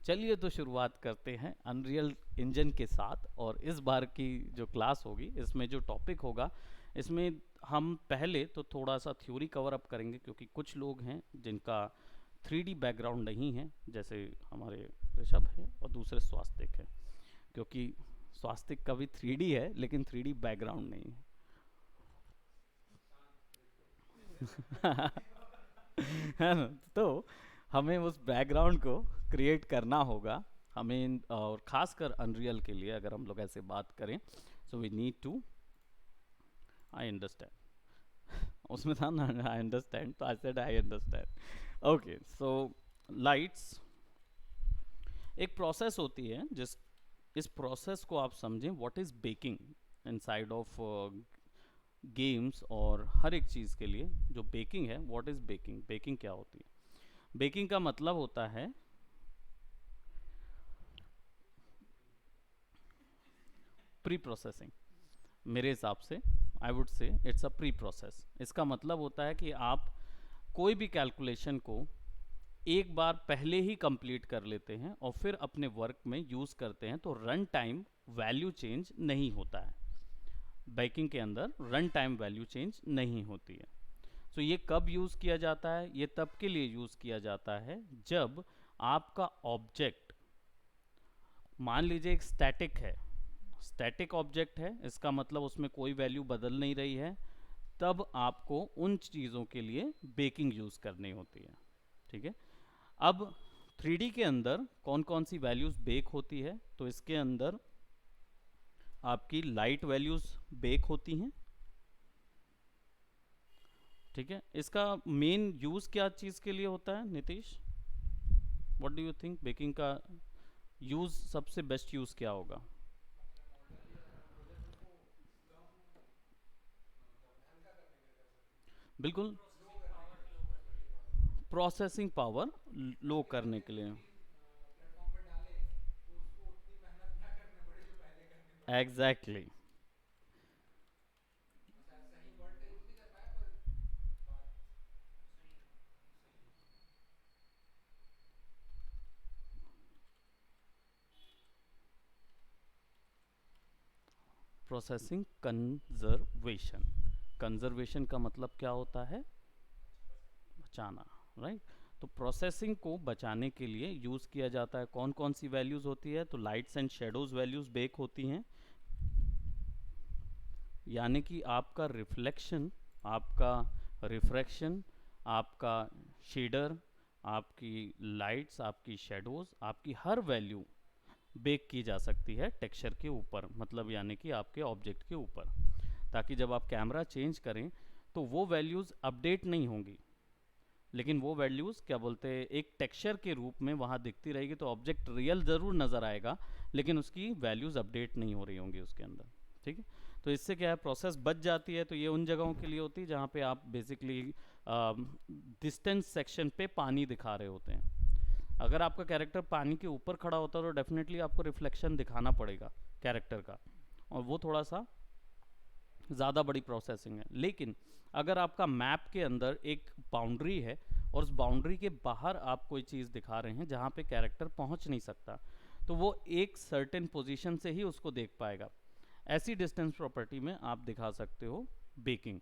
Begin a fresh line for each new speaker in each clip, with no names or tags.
चलिए तो शुरुआत करते हैं अनरियल इंजन के साथ। और इस बार की जो क्लास होगी, इसमें जो टॉपिक होगा, इसमें हम पहले तो थोड़ा सा थ्योरी कवर अप करेंगे, क्योंकि कुछ लोग हैं जिनका 3D बैकग्राउंड नहीं है, जैसे हमारे ऋषभ है और दूसरे स्वास्तिक है। क्योंकि स्वास्तिक का भी 3D है, लेकिन 3D बैकग्राउंड नहीं है। है ना? तो हमें उस बैकग्राउंड को क्रिएट करना होगा। और खासकर अनरियल के लिए अगर हम लोग ऐसे बात करें, so we need to, I understand. उसमें था ना आई अंडरस्टैंड, तो I said I understand. Okay, so lights एक प्रोसेस होती है, जिस इस प्रोसेस को आप समझें, what is baking inside of games और हर एक चीज़ के लिए जो बेकिंग है। What is baking? बेकिंग क्या होती है? बेकिंग का मतलब होता है प्री प्रोसेसिंग। मेरे हिसाब से I would say it's a pre process. इसका मतलब होता है कि आप कोई भी कैलकुलेशन को एक बार पहले ही कंप्लीट कर लेते हैं और फिर अपने वर्क में यूज़ करते हैं, तो रन टाइम वैल्यू चेंज नहीं होता है। बेकिंग के अंदर रन टाइम वैल्यू चेंज नहीं होती है। सो ये कब यूज़ किया जाता है? ये तब के लिए यूज़ किया जाता है जब आपका ऑब्जेक्ट, मान लीजिए एक स्टैटिक है, स्टैटिक ऑब्जेक्ट है, इसका मतलब उसमें कोई वैल्यू बदल नहीं रही है, तब आपको उन चीज़ों के लिए बेकिंग यूज़ करनी होती है। ठीक है। अब 3D के अंदर कौन कौन सी वैल्यूज़ बेक होती है? तो इसके अंदर आपकी लाइट वैल्यूज़ बेक होती हैं। ठीक है। इसका मेन यूज़ क्या चीज़ के लिए होता है Nitish? What do you think baking का यूज़, सबसे बेस्ट यूज़ क्या होगा? बिल्कुल, प्रोसेसिंग पावर लो करने के लिए। एग्जैक्टली। Processing conservation. कंजर्वेशन का मतलब क्या होता है? बचाना। राइट। तो प्रोसेसिंग को बचाने के लिए यूज़ किया जाता है। कौन कौन सी वैल्यूज़ होती है? तो lights and shadows values bake होती हैं, यानी कि आपका रिफ्लेक्शन, आपका रिफ्रैक्शन, आपका शेडर, आपकी लाइट्स, आपकी शेडोज़, आपकी हर वैल्यू बेक की जा सकती है टेक्सचर के ऊपर, मतलब यानी कि आपके ऑब्जेक्ट के ऊपर, ताकि जब आप कैमरा चेंज करें तो वो वैल्यूज़ अपडेट नहीं होंगी, लेकिन वो वैल्यूज़ क्या बोलते हैं, एक टेक्सचर के रूप में वहाँ दिखती रहेगी। तो ऑब्जेक्ट रियल ज़रूर नज़र आएगा, लेकिन उसकी वैल्यूज़ अपडेट नहीं हो रही होंगी उसके अंदर। ठीक है। तो इससे क्या है, प्रोसेस बच जाती है। तो ये उन जगहों के लिए होती है जहाँ पे आप बेसिकली डिस्टेंस सेक्शन पे पानी दिखा रहे होते हैं। अगर आपका कैरेक्टर पानी के ऊपर खड़ा होता है तो डेफिनेटली आपको रिफ्लेक्शन दिखाना पड़ेगा कैरेक्टर का, और वो थोड़ा सा ज़्यादा बड़ी प्रोसेसिंग है। लेकिन अगर आपका मैप के अंदर एक बाउंड्री है और उस बाउंड्री के बाहर आप कोई चीज़ दिखा रहे हैं जहाँ पे कैरेक्टर पहुँच नहीं सकता, तो वो एक सर्टेन पोजीशन से ही उसको देख पाएगा। ऐसी डिस्टेंस प्रॉपर्टी में आप दिखा सकते हो बेकिंग।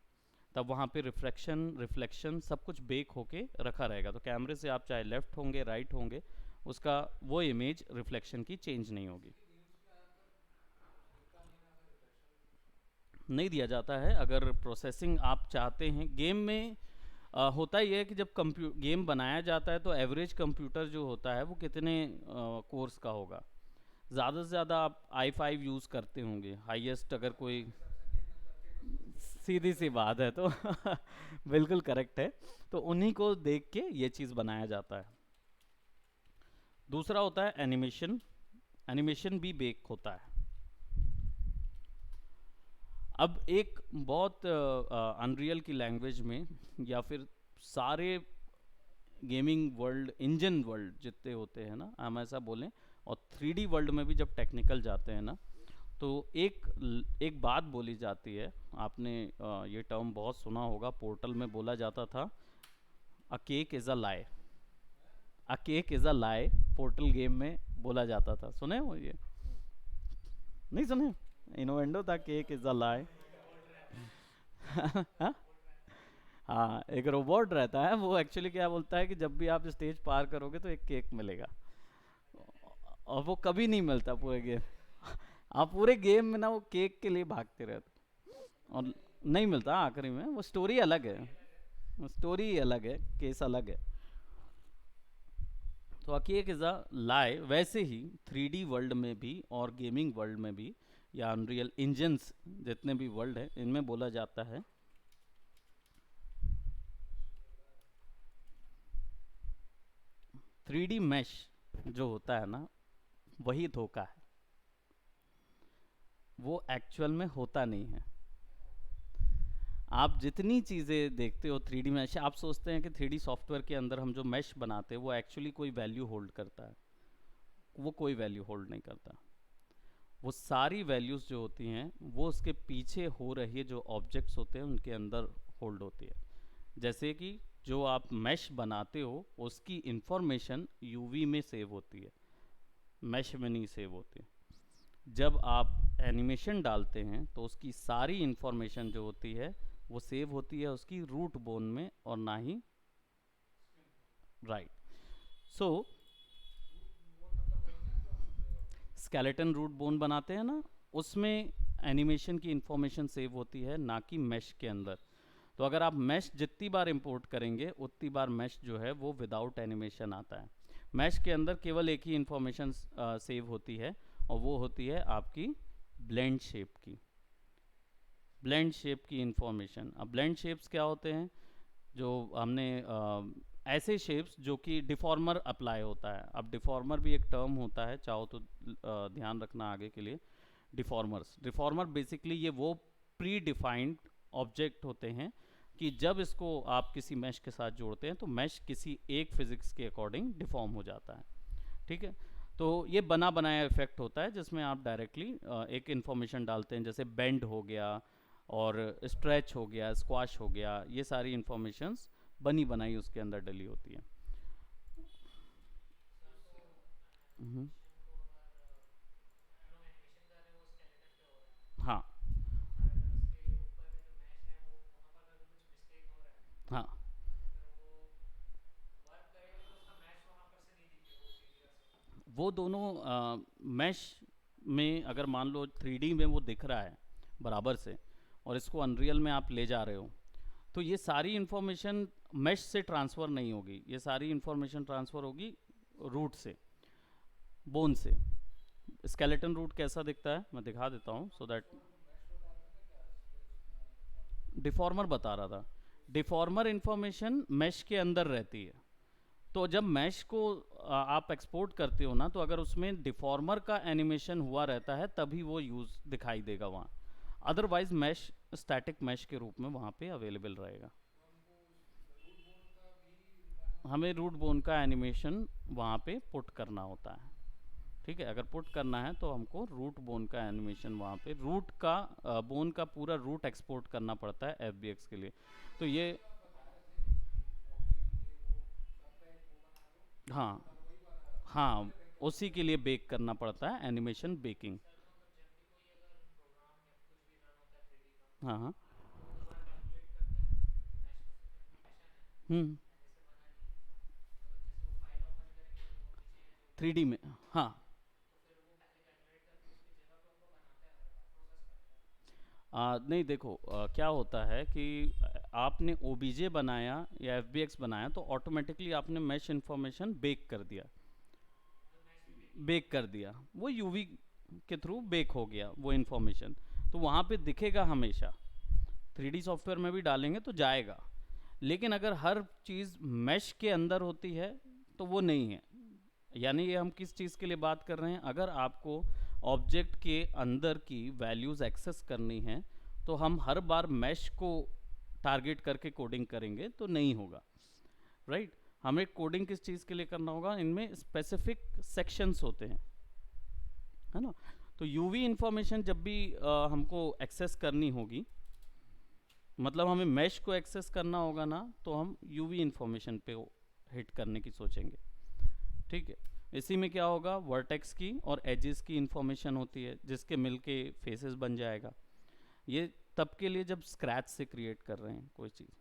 तब वहाँ पे रिफ्रैक्शन, रिफ्लेक्शन सब कुछ बेक होके रखा रहेगा। तो कैमरे से आप चाहे लेफ्ट होंगे, राइट होंगे, उसका वो इमेज रिफ्लेक्शन की चेंज नहीं होगी। नहीं दिया जाता है। अगर प्रोसेसिंग आप चाहते हैं गेम में, होता ही है कि जब गेम बनाया जाता है तो एवरेज कंप्यूटर जो होता है वो कितने कोर्स का होगा? ज़्यादा से ज़्यादा आप i5 यूज़ करते होंगे हाईएस्ट, अगर कोई, सीधी सी बात है तो बिल्कुल करेक्ट है। तो उन्हीं को देख के ये चीज़ बनाया जाता है। दूसरा होता है एनिमेशन। एनिमेशन भी बेक होता है। अब एक बहुत अनरियल की लैंग्वेज में, या फिर सारे गेमिंग वर्ल्ड, इंजन वर्ल्ड जितने होते हैं ना, हम ऐसा बोलें, और 3D वर्ल्ड में भी जब टेक्निकल जाते हैं ना, तो एक बात बोली जाती है। आपने ये टर्म बहुत सुना होगा, पोर्टल में बोला जाता था, अ cake is a lie. A cake is a lie. Portal game में बोला जाता था, सुने हो ये? नहीं सुने? इनोवेंडो था केक इज अ लाई। हाँ, एक रोबोट रहता है, वो एक्चुअली क्या बोलता है कि जब भी आप स्टेज पार करोगे तो एक केक मिलेगा, और वो कभी नहीं मिलता पूरे गेम। आप पूरे गेम में ना वो केक के लिए भागते रहते और नहीं मिलता आखिरी में। वो स्टोरी अलग है, वो स्टोरी अलग है, केस अलग है। तो केक इज़ अ लाई। वैसे ही 3D वर्ल्ड में भी और गेमिंग वर्ल्ड में भी, या अनरियल इंजन्स जितने भी वर्ल्ड है इनमें बोला जाता है 3D मैश जो होता है ना, वही धोखा है, वो एक्चुअल में होता नहीं है। आप जितनी चीज़ें देखते हो 3D मैश, आप सोचते हैं कि 3D सॉफ्टवेयर के अंदर हम जो मैश बनाते हैं वो एक्चुअली कोई वैल्यू होल्ड करता है। वो कोई वैल्यू होल्ड नहीं करता। वो सारी वैल्यूज़ जो होती हैं वो उसके पीछे हो रही जो ऑब्जेक्ट्स होते हैं उनके अंदर होल्ड होती है। जैसे कि जो आप मैश बनाते हो उसकी इंफॉर्मेशन यूवी में सेव होती है, मैश में नहीं सेव होती। जब आप एनिमेशन डालते हैं तो उसकी सारी इंफॉर्मेशन जो होती है वो सेव होती है उसकी रूट बोन में, और ना ही राइट। सो स्केलेटन रूट बोन बनाते हैं ना, उसमें एनिमेशन की इंफॉर्मेशन सेव होती है, ना कि मैश के अंदर। तो अगर आप मैश जितनी बार इंपोर्ट करेंगे उतनी बार मैश जो है वो विदाउट एनिमेशन आता है। मैश के अंदर केवल एक ही इंफॉर्मेशन सेव होती है, और वो होती है आपकी ब्लेंड शेप की, ब्लेंड शेप की इंफॉर्मेशन। अब ब्लेंड शेप्स क्या होते हैं? जो हमने ऐसे शेप्स जो कि डिफॉर्मर अप्लाई होता है। अब डिफॉर्मर भी एक टर्म होता है, चाहो तो ध्यान रखना आगे के लिए। डिफॉर्मर्स, डिफॉर्मर बेसिकली ये वो प्री डिफाइंड ऑब्जेक्ट होते हैं कि जब इसको आप किसी मैश के साथ जोड़ते हैं तो मैश किसी एक फिजिक्स के अकॉर्डिंग डिफॉर्म हो जाता है। ठीक है, तो ये बना बनाया इफेक्ट होता है जिसमें आप डायरेक्टली एक इंफॉर्मेशन डालते हैं, जैसे बेंड हो गया और स्ट्रेच हो गया, स्क्वाश हो गया, ये सारी इंफॉर्मेशंस बनी बनाई उसके अंदर डली होती है। हम्म, हाँ हाँ, वो दोनों मैश में अगर मान लो 3D में वो दिख रहा है बराबर से, और इसको अनरियल में आप ले जा रहे हो, तो ये सारी इंफॉर्मेशन मैश से ट्रांसफ़र नहीं होगी, ये सारी इंफॉर्मेशन ट्रांसफ़र होगी रूट से, बोन से। स्केलेटन रूट कैसा दिखता है मैं दिखा देता हूँ सो दैट। डिफॉर्मर बता रहा था, डिफॉर्मर इंफॉर्मेशन मैश के अंदर रहती है। तो जब मैश को आप एक्सपोर्ट करते हो ना, तो अगर उसमें डिफॉर्मर का एनिमेशन हुआ रहता है तभी वो यूज़ दिखाई देगा वहाँ, अदरवाइज मैश स्टैटिक मैश के रूप में वहाँ पे अवेलेबल रहेगा। हमें रूट बोन का एनिमेशन वहाँ पे पुट करना होता है। ठीक है, अगर पुट करना है तो हमको रूट बोन का एनिमेशन वहाँ पे, रूट का बोन का पूरा रूट एक्सपोर्ट करना पड़ता है एफ के लिए। तो ये हाँ हाँ, उसी के लिए बेक करना पड़ता है, एनिमेशन बेकिंग। हाँ हाँ। 3D में। हाँ, नहीं देखो, क्या होता है कि आपने ओबीजे बनाया या एफ बनाया तो ऑटोमेटिकली आपने मैश इंफॉर्मेशन बेक कर दिया, बेक कर दिया, वो यूवी के थ्रू बेक हो गया वो इंफॉर्मेशन, तो वहाँ पे दिखेगा हमेशा। 3D सॉफ्टवेयर में भी डालेंगे तो जाएगा, लेकिन अगर हर चीज़ मैश के अंदर होती है तो वो नहीं है। यानी ये हम किस चीज़ के लिए बात कर रहे हैं? अगर आपको ऑब्जेक्ट के अंदर की वैल्यूज़ एक्सेस करनी है तो हम हर बार मैश को टारगेट करके कोडिंग करेंगे तो नहीं होगा, राइट। हमें कोडिंग किस चीज़ के लिए करना होगा? इनमें स्पेसिफिक सेक्शंस होते हैं, है ना। तो यूवी इंफॉर्मेशन जब भी हमको एक्सेस करनी होगी, मतलब हमें मैश को एक्सेस करना होगा ना, तो हम यूवी इंफॉर्मेशन पे हिट करने की सोचेंगे। ठीक है, इसी में क्या होगा, वर्टेक्स की और एजेस की इंफॉर्मेशन होती है जिसके मिलके फेसेस बन जाएगा। ये तब के लिए जब स्क्रैच से क्रिएट कर रहे हैं कोई चीज़,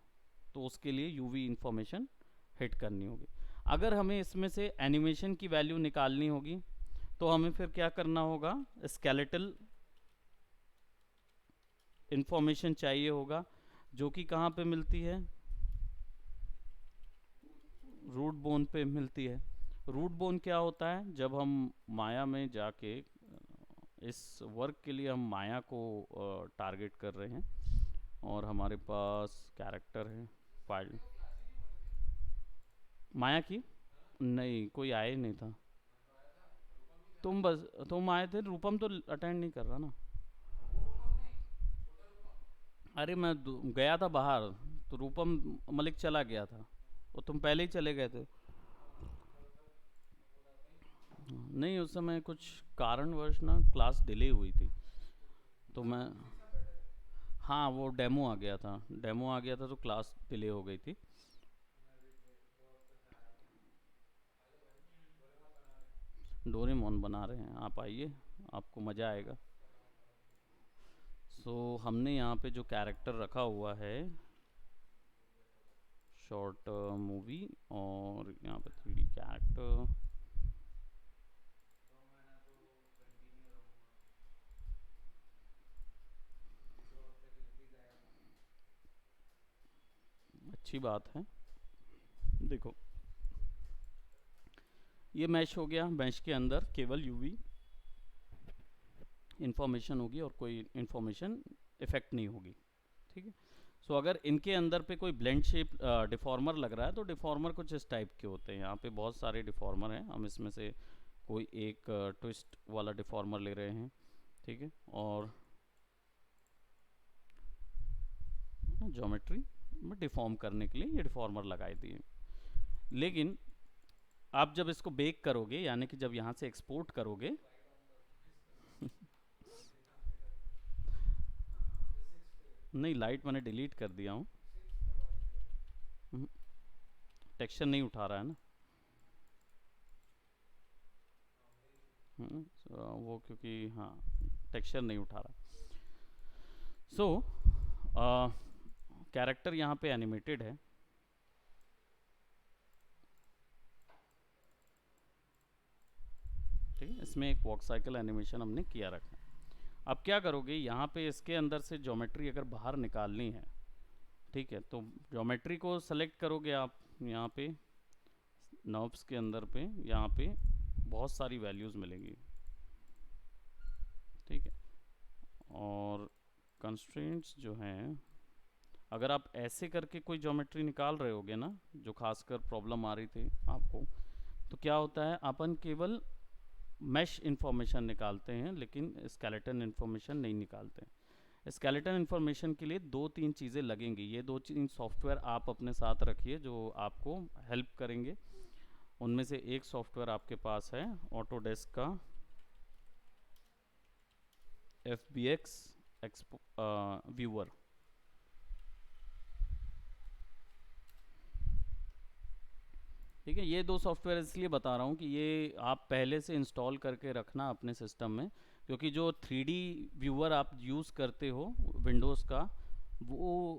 तो उसके लिए यूवी इंफॉर्मेशन हिट करनी होगी। अगर हमें इसमें से एनिमेशन की वैल्यू निकालनी होगी तो हमें फिर क्या करना होगा, स्केलेटल इंफॉर्मेशन चाहिए होगा, जो कि कहाँ पे मिलती है, रूट बोन पे मिलती है। रूट बोन क्या होता है, जब हम माया में जाके इस वर्क के लिए हम माया को टारगेट कर रहे हैं और हमारे पास कैरेक्टर है फाइल माया की, नहीं कोई आया ही नहीं था। तुम आए थे, रूपम तो अटेंड नहीं कर रहा ना। अरे मैं गया था बाहर, तो रूपम मलिक चला गया था, और तुम पहले ही चले गए थे। नहीं उस समय कुछ कारणवश ना क्लास डिले हुई थी, तो मैं, हाँ वो डेमो आ गया था, डेमो आ गया था तो क्लास डिले हो गई थी। डोरेमोन बना रहे हैं, आप आइए, आपको मज़ा आएगा। सो हमने यहाँ पे जो कैरेक्टर रखा हुआ है, शॉर्ट मूवी, और यहाँ पे 3D कैरेक्टर। अच्छी बात है। देखो ये मैश हो गया, मैश के अंदर केवल यूवी इंफॉर्मेशन होगी और कोई इंफॉर्मेशन इफेक्ट नहीं होगी, ठीक है। सो अगर इनके अंदर पे कोई ब्लेंड शेप डिफॉर्मर लग रहा है, तो डिफॉर्मर कुछ इस टाइप के होते हैं। यहाँ पे बहुत सारे डिफॉर्मर हैं, हम इसमें से कोई एक ट्विस्ट वाला डिफॉर्मर ले रहे हैं, ठीक है। और ज्योमेट्री में डिफॉर्म करने के लिए ये डिफॉर्मर लगाए दिए। लेकिन आप जब इसको बेक करोगे, यानी कि जब यहाँ से एक्सपोर्ट करोगे नहीं लाइट मैंने डिलीट कर दिया हूँ, टेक्सचर नहीं उठा रहा है ना। वो क्योंकि हाँ टेक्सचर नहीं उठा रहा। सो कैरेक्टर यहाँ पे एनिमेटेड है, ठीक है। इसमें एक वॉक साइकिल एनिमेशन हमने किया रखा है। अब क्या करोगे, यहाँ पे इसके अंदर से ज्योमेट्री अगर बाहर निकालनी है, ठीक है, तो ज्योमेट्री को सेलेक्ट करोगे आप यहाँ पे नॉब्स के अंदर पे, यहाँ पे बहुत सारी वैल्यूज़ मिलेंगी, ठीक है। और कंस्ट्रेंट्स जो हैं, अगर आप ऐसे करके कोई ज्योमेट्री निकाल रहे होगे ना, जो खासकर प्रॉब्लम आ रही थी आपको, तो क्या होता है, अपन केवल मैश इंफॉर्मेशन निकालते हैं लेकिन स्केलेटन इंफॉर्मेशन नहीं निकालते हैं। स्केलेटन इंफॉर्मेशन के लिए दो तीन चीज़ें लगेंगी, ये दो तीन सॉफ्टवेयर आप अपने साथ रखिए जो आपको हेल्प करेंगे। उनमें से एक सॉफ्टवेयर आपके पास है ऑटोडेस्क का FBX एक्सपो व्यूअर, ठीक है। ये दो सॉफ्टवेयर इसलिए बता रहा हूँ कि ये आप पहले से इंस्टॉल करके रखना अपने सिस्टम में, क्योंकि जो 3D व्यूअर आप यूज़ करते हो विंडोज़ का, वो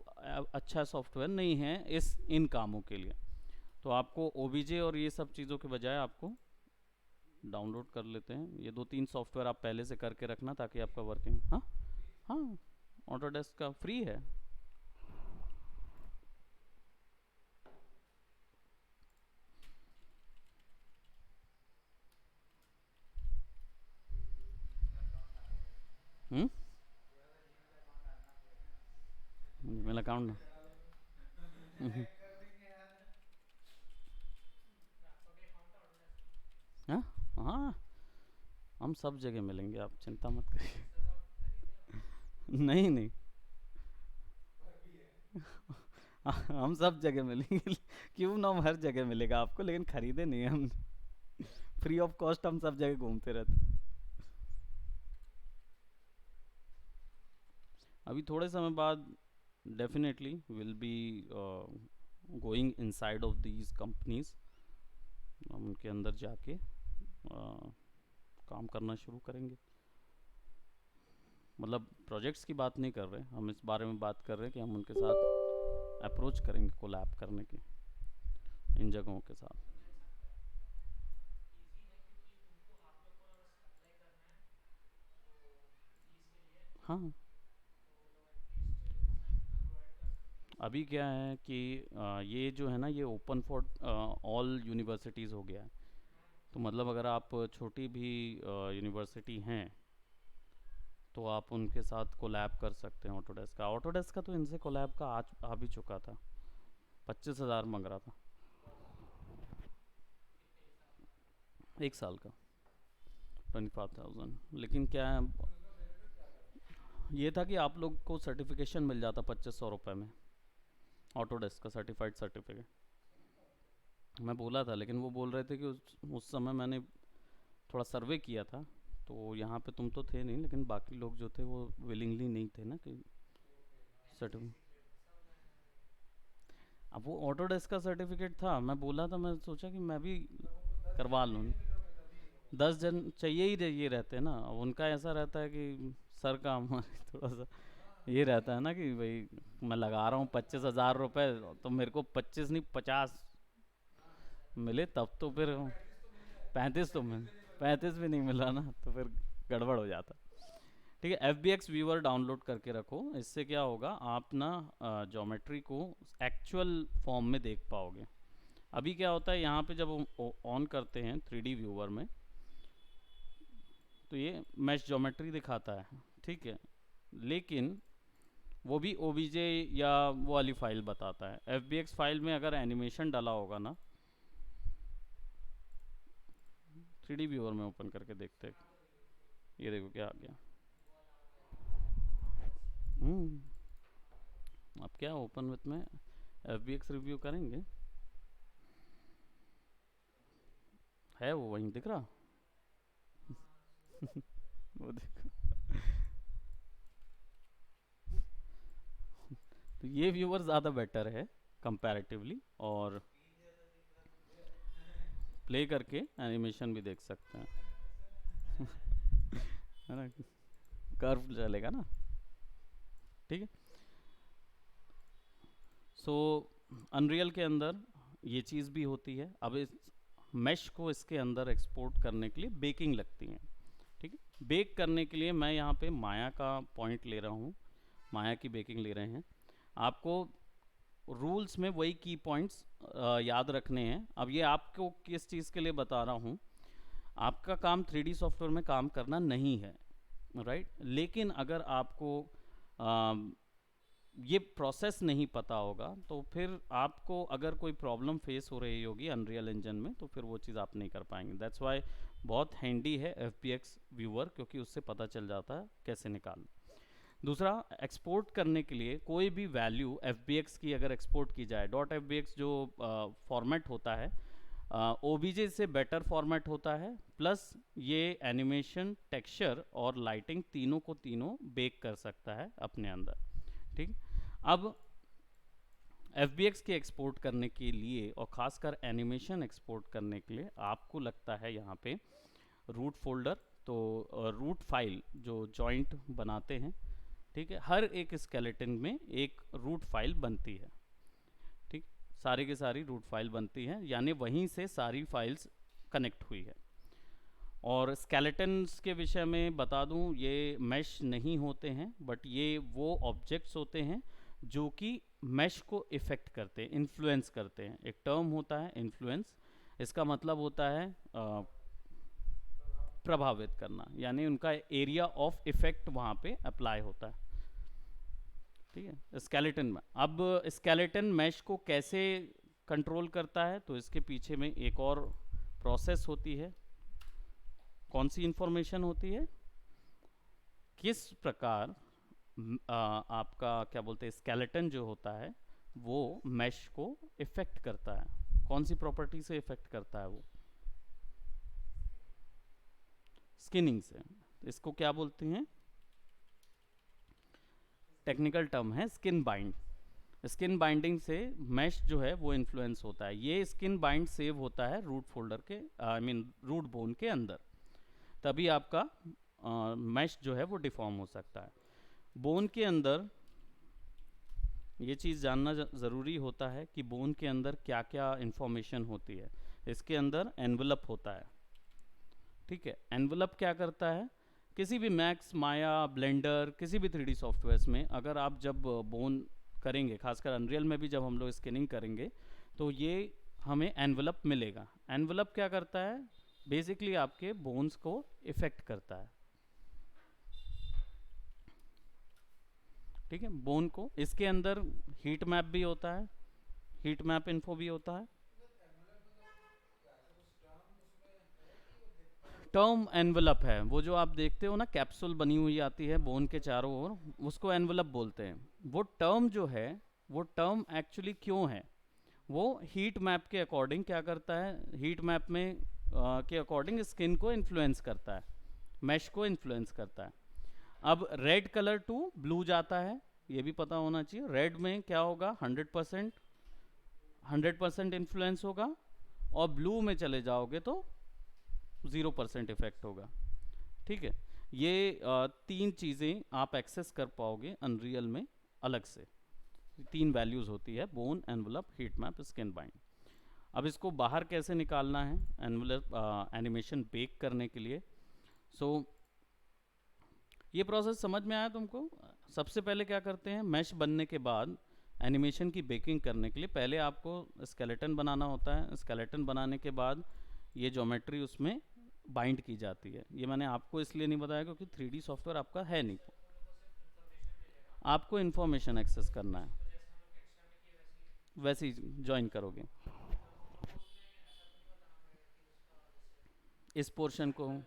अच्छा सॉफ्टवेयर नहीं है इस इन कामों के लिए। तो आपको OBJ और ये सब चीज़ों के बजाय आपको डाउनलोड कर लेते हैं, ये दो तीन सॉफ्टवेयर आप पहले से करके रखना ताकि आपका वर्किंग, हाँ हाँ ऑटोडेस्क का फ्री है। मेरा अकाउंट ना हाँ हाँ, हम सब जगह मिलेंगे, आप चिंता मत करिए। नहीं नहीं हम सब जगह मिलेंगे क्यों ना, हम हर जगह मिलेगा आपको, लेकिन खरीदे नहीं हम, फ्री ऑफ कॉस्ट हम सब जगह घूमते रहते। अभी थोड़े समय बाद definitely will be going inside of these companies, हम उनके अंदर जाके काम करना शुरू करेंगे। मतलब प्रोजेक्ट्स की बात नहीं कर रहे, हम इस बारे में बात कर रहे हैं कि हम उनके साथ अप्रोच करेंगे कोलैब करने की इन जगहों के साथ। हाँ, अभी क्या है कि ये जो है ना, ये ओपन फॉर ऑल यूनिवर्सिटीज़ हो गया है। तो मतलब अगर आप छोटी भी यूनिवर्सिटी हैं तो आप उनके साथ कोलैब कर सकते हैं। ऑटोडेस्क का तो इनसे कोलैब का आ भी चुका था, 25,000 मांग रहा था 1 साल का, 25,000। लेकिन क्या है, ये था कि आप लोग को सर्टिफिकेशन मिल जाता 2500 रुपये में, ऑटोडेस्क का सर्टिफाइड सर्टिफिकेट। मैं बोला था, लेकिन वो बोल रहे थे कि उस समय मैंने थोड़ा सर्वे किया था, तो यहाँ पे तुम तो थे नहीं, लेकिन बाकी लोग जो थे वो विलिंगली नहीं थे ना कि सर्टिफिकेट। अब वो ऑटोडेस्क का सर्टिफिकेट था, मैं बोला था, मैं सोचा कि मैं भी करवा लूँ। 10 जन चाहिए ही ये रहते हैं ना, अब उनका ऐसा रहता है कि सर का हमारे थोड़ा सा ये रहता है ना कि भाई मैं लगा रहा हूँ 25,000 रुपये, तो मेरे को 25 नहीं 50 मिले तब तो फिर। 35 तो मिल 35 भी नहीं मिला ना, तो फिर गड़बड़ हो जाता। ठीक है, F B X viewer download करके रखो। इससे क्या होगा, आप ना ज्योमेट्री को एक्चुअल फॉर्म में देख पाओगे। अभी क्या होता है यहाँ पे, जब ऑन करते हैं 3D व्यूअर में, तो ये मैश ज्योमेट्री दिखाता है, ठीक है, लेकिन वो भी ओबीजे या वो वाली फाइल बताता है। एफ बी एक्स फाइल में अगर एनिमेशन डाला होगा ना, 3D व्यूअर में ओपन करके देखते हैं, ये देखो क्या आ गया। अब क्या ओपन विथ में एफ बी एक्स रिव्यू करेंगे, है वो वहीं दिख रहा। वो देखो, तो ये व्यूअर ज़्यादा बेटर है कंपैरेटिवली, और प्ले करके एनिमेशन भी देख सकते हैं। है ना, कर्व चलेगा ना, ठीक है। सो अनरियल के अंदर ये चीज़ भी होती है। अब इस मैश को इसके अंदर एक्सपोर्ट करने के लिए बेकिंग लगती है, ठीक है। बेक करने के लिए मैं यहाँ पे माया का पॉइंट ले रहा हूँ, माया की बेकिंग ले रहे हैं। आपको रूल्स में वही की पॉइंट्स याद रखने हैं। अब ये आपको किस चीज़ के लिए बता रहा हूँ, आपका काम 3D सॉफ्टवेयर में काम करना नहीं है, राइट। लेकिन अगर आपको ये प्रोसेस नहीं पता होगा, तो फिर आपको अगर कोई प्रॉब्लम फेस हो रही होगी अनरियल इंजन में, तो फिर वो चीज़ आप नहीं कर पाएंगे। दैट्स वाई बहुत हैंडी है एफ पी एक्स व्यूअर, क्योंकि उससे पता चल जाता है कैसे निकालना। दूसरा, एक्सपोर्ट करने के लिए कोई भी वैल्यू एफ बी एक्स की अगर एक्सपोर्ट की जाए, डॉट एफ बी एक्स जो फॉर्मेट होता है ओ बी जे से बेटर फॉर्मेट होता है, प्लस ये एनिमेशन, टेक्सचर और लाइटिंग तीनों को तीनों बेक कर सकता है अपने अंदर, ठीक। अब एफ बी एक्स के एक्सपोर्ट करने के लिए और ख़ासकर एनिमेशन एक्सपोर्ट करने के लिए आपको लगता है यहाँ पे रूट फोल्डर। तो रूट फाइल जो जॉइंट बनाते हैं, ठीक है, हर एक स्केलेटन में एक रूट फाइल बनती है, ठीक। सारी की सारी रूट फाइल बनती है, यानी वहीं से सारी फाइल्स कनेक्ट हुई है। और स्केलेटन्स के विषय में बता दूं, ये मैश नहीं होते हैं, बट ये वो ऑब्जेक्ट्स होते हैं जो कि मैश को इफ़ेक्ट करते हैं, इन्फ्लुएंस करते हैं। एक टर्म होता है इन्फ्लुएंस, इसका मतलब होता है प्रभावित करना, यानी उनका एरिया ऑफ इफेक्ट वहाँ पे अप्लाई होता है, ठीक है, स्केलेटन में। अब स्केलेटन मैश को कैसे कंट्रोल करता है, तो इसके पीछे में एक और प्रोसेस होती है। कौन सी इंफॉर्मेशन होती है, किस प्रकार आपका क्या बोलते हैं स्केलेटन जो होता है वो मैश को इफेक्ट करता है, कौन सी प्रॉपर्टी से इफेक्ट करता है वो, स्किनिंग से। इसको क्या बोलते हैं, टेक्निकल टर्म है स्किन बाइंड। स्किन बाइंडिंग से मैश जो है वो इन्फ्लुएंस होता है। ये स्किन बाइंड सेव होता है रूट फोल्डर के, आई मीन रूट बोन के अंदर, तभी आपका मैश जो है वो डिफॉर्म हो सकता है। बोन के अंदर ये चीज़ जानना ज़रूरी होता है कि बोन के अंदर क्या क्या इंफॉर्मेशन होती है। इसके अंदर एनवलप होता है, ठीक है। एनवलप क्या करता है, किसी भी मैक्स, माया, ब्लेंडर, किसी भी 3D सॉफ्टवेयर्स में अगर आप जब बोन करेंगे, खासकर अनरियल में भी जब हम लोग स्कैनिंग करेंगे, तो ये हमें एनवलप मिलेगा। एनवलप क्या करता है, बेसिकली आपके बोन्स को इफेक्ट करता है, ठीक है, बोन को। इसके अंदर हीट मैप भी होता है, हीट मैप इन्फो भी होता है। टर्म एनवलप है वो जो आप देखते हो ना, कैप्सूल बनी हुई आती है बोन के चारों ओर, उसको एनवलप बोलते हैं। वो टर्म जो है, वो टर्म एक्चुअली क्यों है, वो हीट मैप के अकॉर्डिंग क्या करता है, हीट मैप में के अकॉर्डिंग स्किन को इन्फ्लुएंस करता है, मैश को इन्फ्लुएंस करता है। अब रेड कलर टू ब्लू जाता है, ये भी पता होना चाहिए। रेड में क्या होगा, 100% इन्फ्लुएंस होगा, और ब्लू में चले जाओगे तो 0% इफेक्ट होगा, ठीक है। ये तीन चीज़ें आप एक्सेस कर पाओगे अनरियल में अलग से। तीन वैल्यूज़ होती है, bone, envelope, heat map, skin bind. अब इसको बाहर कैसे निकालना है एनवलप एनिमेशन बेक करने के लिए। सो ये प्रोसेस समझ में आया तुमको। सबसे पहले क्या करते हैं, मैश बनने के बाद एनिमेशन की बेकिंग करने के लिए पहले आपको स्केलेटन बनाना होता है। स्केलेटन बनाने के बाद ये ज्योमेट्री उसमें बाइंड की जाती है। ये मैंने आपको इसलिए नहीं बताया क्योंकि 3D सॉफ्टवेयर आपका है नहीं, आपको इन्फॉर्मेशन एक्सेस करना है, वैसे ही ज्वाइन करोगे इस पोर्शन को।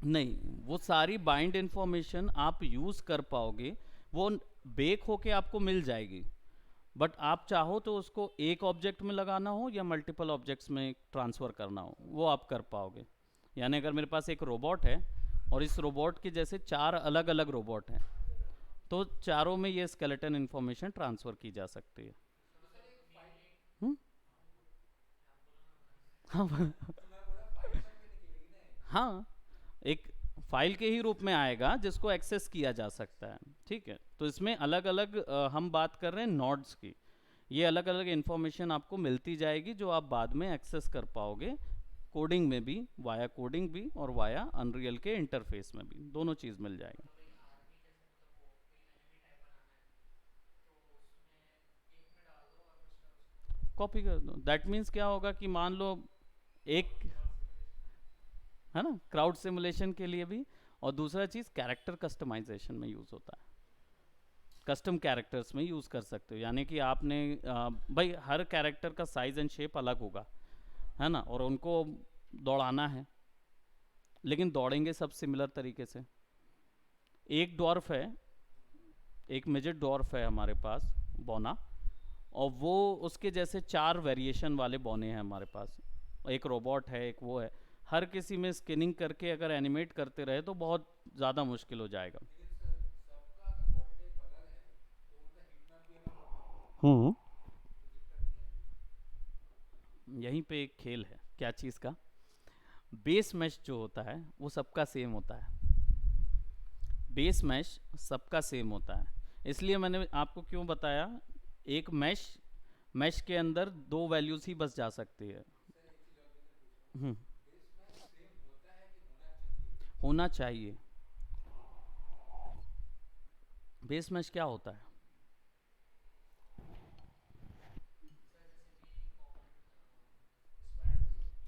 नहीं, वो सारी बाइंड इन्फॉर्मेशन आप यूज़ कर पाओगे, वो बेक होके आपको मिल जाएगी, बट आप चाहो तो उसको एक ऑब्जेक्ट में लगाना हो या मल्टीपल ऑब्जेक्ट्स में ट्रांसफ़र करना हो, वो आप कर पाओगे। यानी अगर मेरे पास एक रोबोट है और इस रोबोट के जैसे 4 अलग अलग रोबोट हैं, तो चारों में ये स्केलेटन इन्फॉर्मेशन ट्रांसफ़र की जा सकती है। हुँ? हाँ हाँ, एक फाइल के ही रूप में आएगा जिसको एक्सेस किया जा सकता है, ठीक है। तो इसमें अलग अलग हम बात कर रहे हैं नोड्स की, ये अलग अलग इन्फॉर्मेशन आपको मिलती जाएगी जो आप बाद में एक्सेस कर पाओगे, कोडिंग में भी, वाया कोडिंग भी और वाया अनरियल के इंटरफेस में भी, दोनों चीज़ मिल जाएगी। कॉपी कर दो, दैट मीन्स क्या होगा कि मान लो एक, है ना, क्राउड सिमुलेशन के लिए भी, और दूसरा चीज़ कैरेक्टर कस्टमाइजेशन में यूज़ होता है, कस्टम कैरेक्टर्स में यूज़ कर सकते हो। यानी कि आपने भाई हर कैरेक्टर का साइज़ एंड शेप अलग होगा, है ना, और उनको दौड़ाना है, लेकिन दौड़ेंगे सब सिमिलर तरीके से। एक डॉर्फ है, एक मिजेट डॉर्फ है हमारे पास, बोना, और वो उसके जैसे 4 वेरिएशन वाले बोने हैं हमारे पास, एक रोबोट है, एक वो है। हर किसी में स्किनिंग करके अगर एनिमेट करते रहे तो बहुत ज़्यादा मुश्किल हो जाएगा। हम्म, यहीं पे एक खेल है, क्या चीज़ का, बेस मैश जो होता है वो सबका सेम होता है, बेस मैश सबका सेम होता है। इसलिए मैंने आपको क्यों बताया, एक मैश, मैश के अंदर 2 वैल्यूज़ ही बस जा सकती है। हम्म, होना चाहिए। बेस मैश क्या होता है,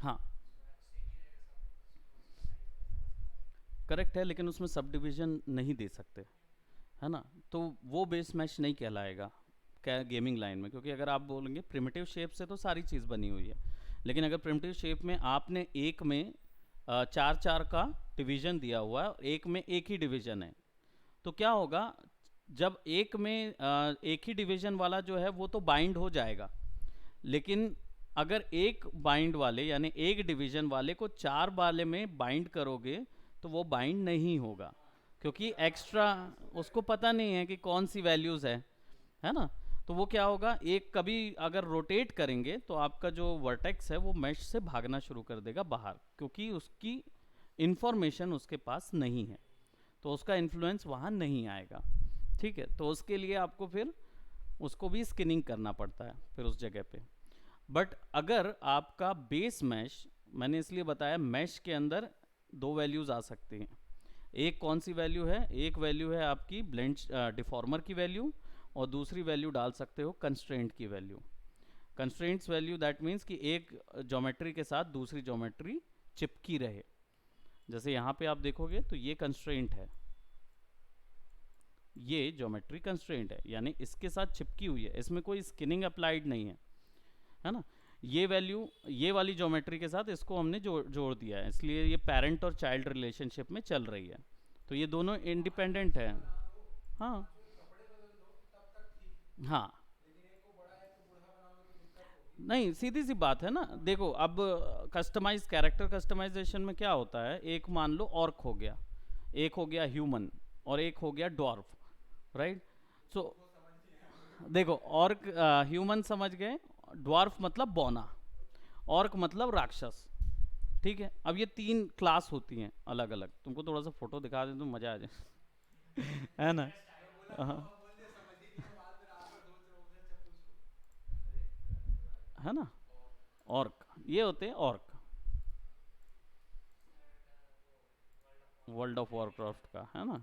हाँ करेक्ट है, लेकिन उसमें सब डिवीज़न नहीं दे सकते, है ना, तो वो बेस मैश नहीं कहलाएगा क्या गेमिंग लाइन में। क्योंकि अगर आप बोलेंगे प्रिमिटिव शेप से तो सारी चीज़ बनी हुई है, लेकिन अगर प्रिमिटिव शेप में आपने एक में 4 4 का डिवीज़न दिया हुआ है और एक में एक ही डिवीज़न है, तो क्या होगा, जब एक में एक ही डिवीज़न वाला जो है वो तो बाइंड हो जाएगा, लेकिन अगर एक बाइंड वाले यानी एक डिवीज़न वाले को 4 वाले में बाइंड करोगे तो वो बाइंड नहीं होगा, क्योंकि एक्स्ट्रा उसको पता नहीं है कि कौन सी वैल्यूज़ है है ना। तो वो क्या होगा, एक कभी अगर रोटेट करेंगे तो आपका जो वर्टेक्स है वो मैश से भागना शुरू कर देगा बाहर, क्योंकि उसकी इंफॉर्मेशन उसके पास नहीं है, तो उसका इन्फ्लुएंस वहाँ नहीं आएगा। ठीक है, तो उसके लिए आपको फिर उसको भी स्किनिंग करना पड़ता है फिर उस जगह पे। बट अगर आपका बेस मैश, मैंने इसलिए बताया मैश के अंदर दो वैल्यूज़ आ सकती हैं। एक कौन सी वैल्यू है, एक वैल्यू है आपकी ब्लेंड डिफॉर्मर की वैल्यू, और दूसरी वैल्यू डाल सकते हो कंस्ट्रेंट की value. Constraints value that means कि एक ज्योमेट्री के साथ दूसरी ज्योमेट्री चिपकी रहे। जैसे यहाँ पे आप देखोगे तो ये कंस्ट्रेंट है, ये ज्योमेट्री कंस्ट्रेंट है, यानी इसके साथ चिपकी हुई है, इसमें कोई स्किनिंग अप्लाइड नहीं है ना। ये वैल्यू ये वाली ज्योमेट्री के साथ इसको हमने जोड़ दिया है, इसलिए ये पेरेंट और चाइल्ड रिलेशनशिप में चल रही है, तो ये दोनों इंडिपेंडेंट है। हाँ हाँ, नहीं सीधी सी बात है ना। देखो अब कस्टमाइज कैरेक्टर कस्टमाइजेशन में क्या होता है, एक मान लो ऑर्क हो गया, एक हो गया ह्यूमन, और एक हो गया डॉर्फ, राइट। सो देखो ऑर्क ह्यूमन समझ गए, ड्वार्फ मतलब बौना, ऑर्क मतलब राक्षस। ठीक है, अब ये तीन क्लास होती हैं अलग अलग, तुमको थोड़ा सा फोटो दिखा दें तो मजा आ जाए। है ना। हाँ, है ना। ऑर्क, ये होते हैं ऑर्क, वर्ल्ड ऑफ वॉरक्राफ्ट का, है ना।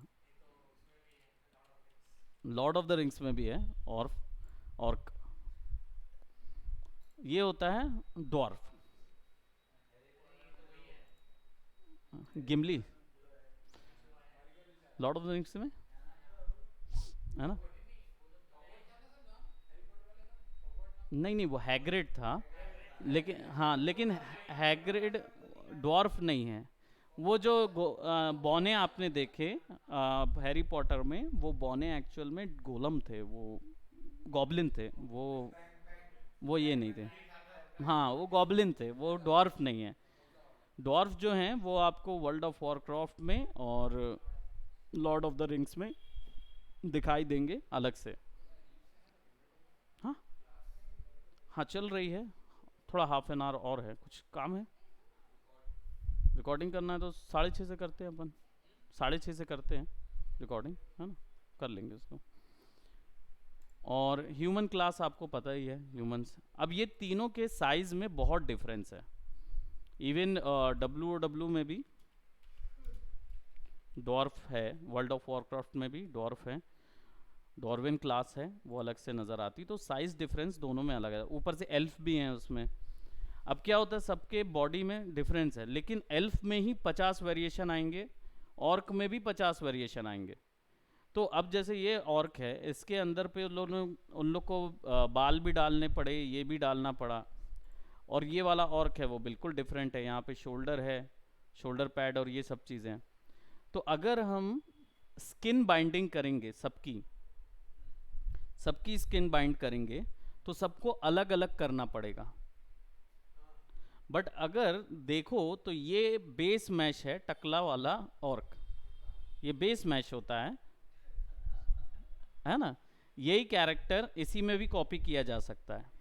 लॉर्ड ऑफ द रिंग्स में भी है ऑर्फ, ऑर्क। ये होता है dwarf, Gimli, Lord of the Rings में, है ना। नहीं नहीं, वो हैग्रिड था, लेकिन हाँ, लेकिन हैग्रिड ड्वार्फ नहीं है। वो जो बौने आपने देखे हैरी पॉटर में, वो बौने एक्चुअल में गोलम थे, वो गॉब्लिन थे, वो ये नहीं थे। हाँ, वो गॉब्लिन थे, वो ड्वार्फ नहीं है। ड्वार्फ जो हैं वो आपको वर्ल्ड ऑफ वॉरक्राफ्ट में और लॉर्ड ऑफ द रिंग्स में दिखाई देंगे अलग से। हाँ हाँ, चल रही है, थोड़ा हाफ एन आवर और है, कुछ काम है। रिकॉर्डिंग करना है तो 6:30 से करते हैं अपन, 6:30 से करते हैं रिकॉर्डिंग, है ना, कर लेंगे उसको। और ह्यूमन क्लास आपको पता ही है, ह्यूमंस। अब ये तीनों के साइज में बहुत डिफरेंस है, इवन डब्ल्यू में भी डॉर्फ है, वर्ल्ड ऑफ वॉरक्राफ्ट में भी डॉर्फ है, डॉर्विन क्लास है, वो अलग से नज़र आती, तो साइज डिफरेंस दोनों में अलग है। ऊपर से एल्फ भी हैं उसमें। अब क्या होता है, सबके बॉडी में डिफरेंस है, लेकिन एल्फ में ही 50 वेरिएशन आएंगे, ऑर्क में भी 50 वेरिएशन आएंगे। तो अब जैसे ये ऑर्क है, इसके अंदर पे उन लोग को बाल भी डालने पड़े, ये भी डालना पड़ा। और ये वाला ऑर्क है वो बिल्कुल डिफरेंट है, यहाँ पे शोल्डर है, शोल्डर पैड और ये सब चीज़ें। तो अगर हम स्किन बाइंडिंग करेंगे, सबकी सबकी स्किन बाइंड करेंगे, तो सबको अलग अलग करना पड़ेगा। बट अगर देखो तो ये बेस मैश है, टकला वाला ऑर्क, ये बेस मैश होता है ना। यही कैरेक्टर इसी में भी कॉपी किया जा सकता है।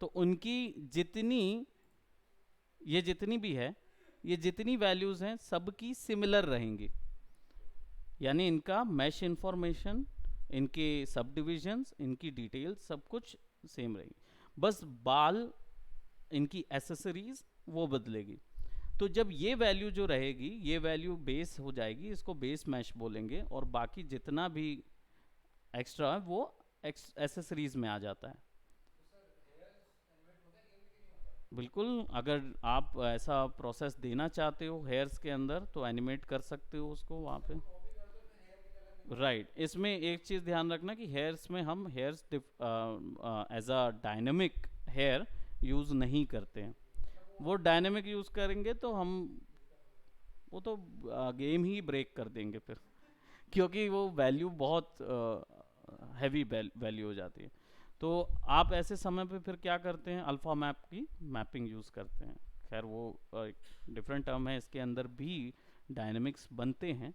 तो उनकी जितनी, ये जितनी भी है, ये जितनी वैल्यूज हैं सबकी सिमिलर रहेंगी, यानी इनका मैश इंफॉर्मेशन, इनके सब डिविजन्स, इनकी डिटेल्स सब कुछ सेम रहेगी, बस बाल, इनकी एसेसरीज वो बदलेगी। तो जब ये वैल्यू जो रहेगी, ये वैल्यू बेस हो जाएगी, इसको बेस मैश बोलेंगे, और बाकी जितना भी एक्स्ट्रा है वो एसेसरीज में आ जाता है। बिल्कुल, अगर आप ऐसा प्रोसेस देना चाहते हो हेयर्स के अंदर तो एनिमेट कर सकते हो उसको वहाँ पे। राइट, इसमें एक चीज़ ध्यान रखना कि हेयर्स में हम hairs as a dynamic hair use नहीं करते हैं। वो डायनेमिक यूज़ करेंगे तो हम वो तो गेम ही ब्रेक कर देंगे फिर, क्योंकि वो वैल्यू बहुत हैवी वैल्यू हो जाती है। तो आप ऐसे समय पे फिर क्या करते हैं, अल्फ़ा मैप की मैपिंग यूज़ करते हैं। खैर वो एक डिफरेंट टर्म है, इसके अंदर भी डायनेमिक्स बनते हैं,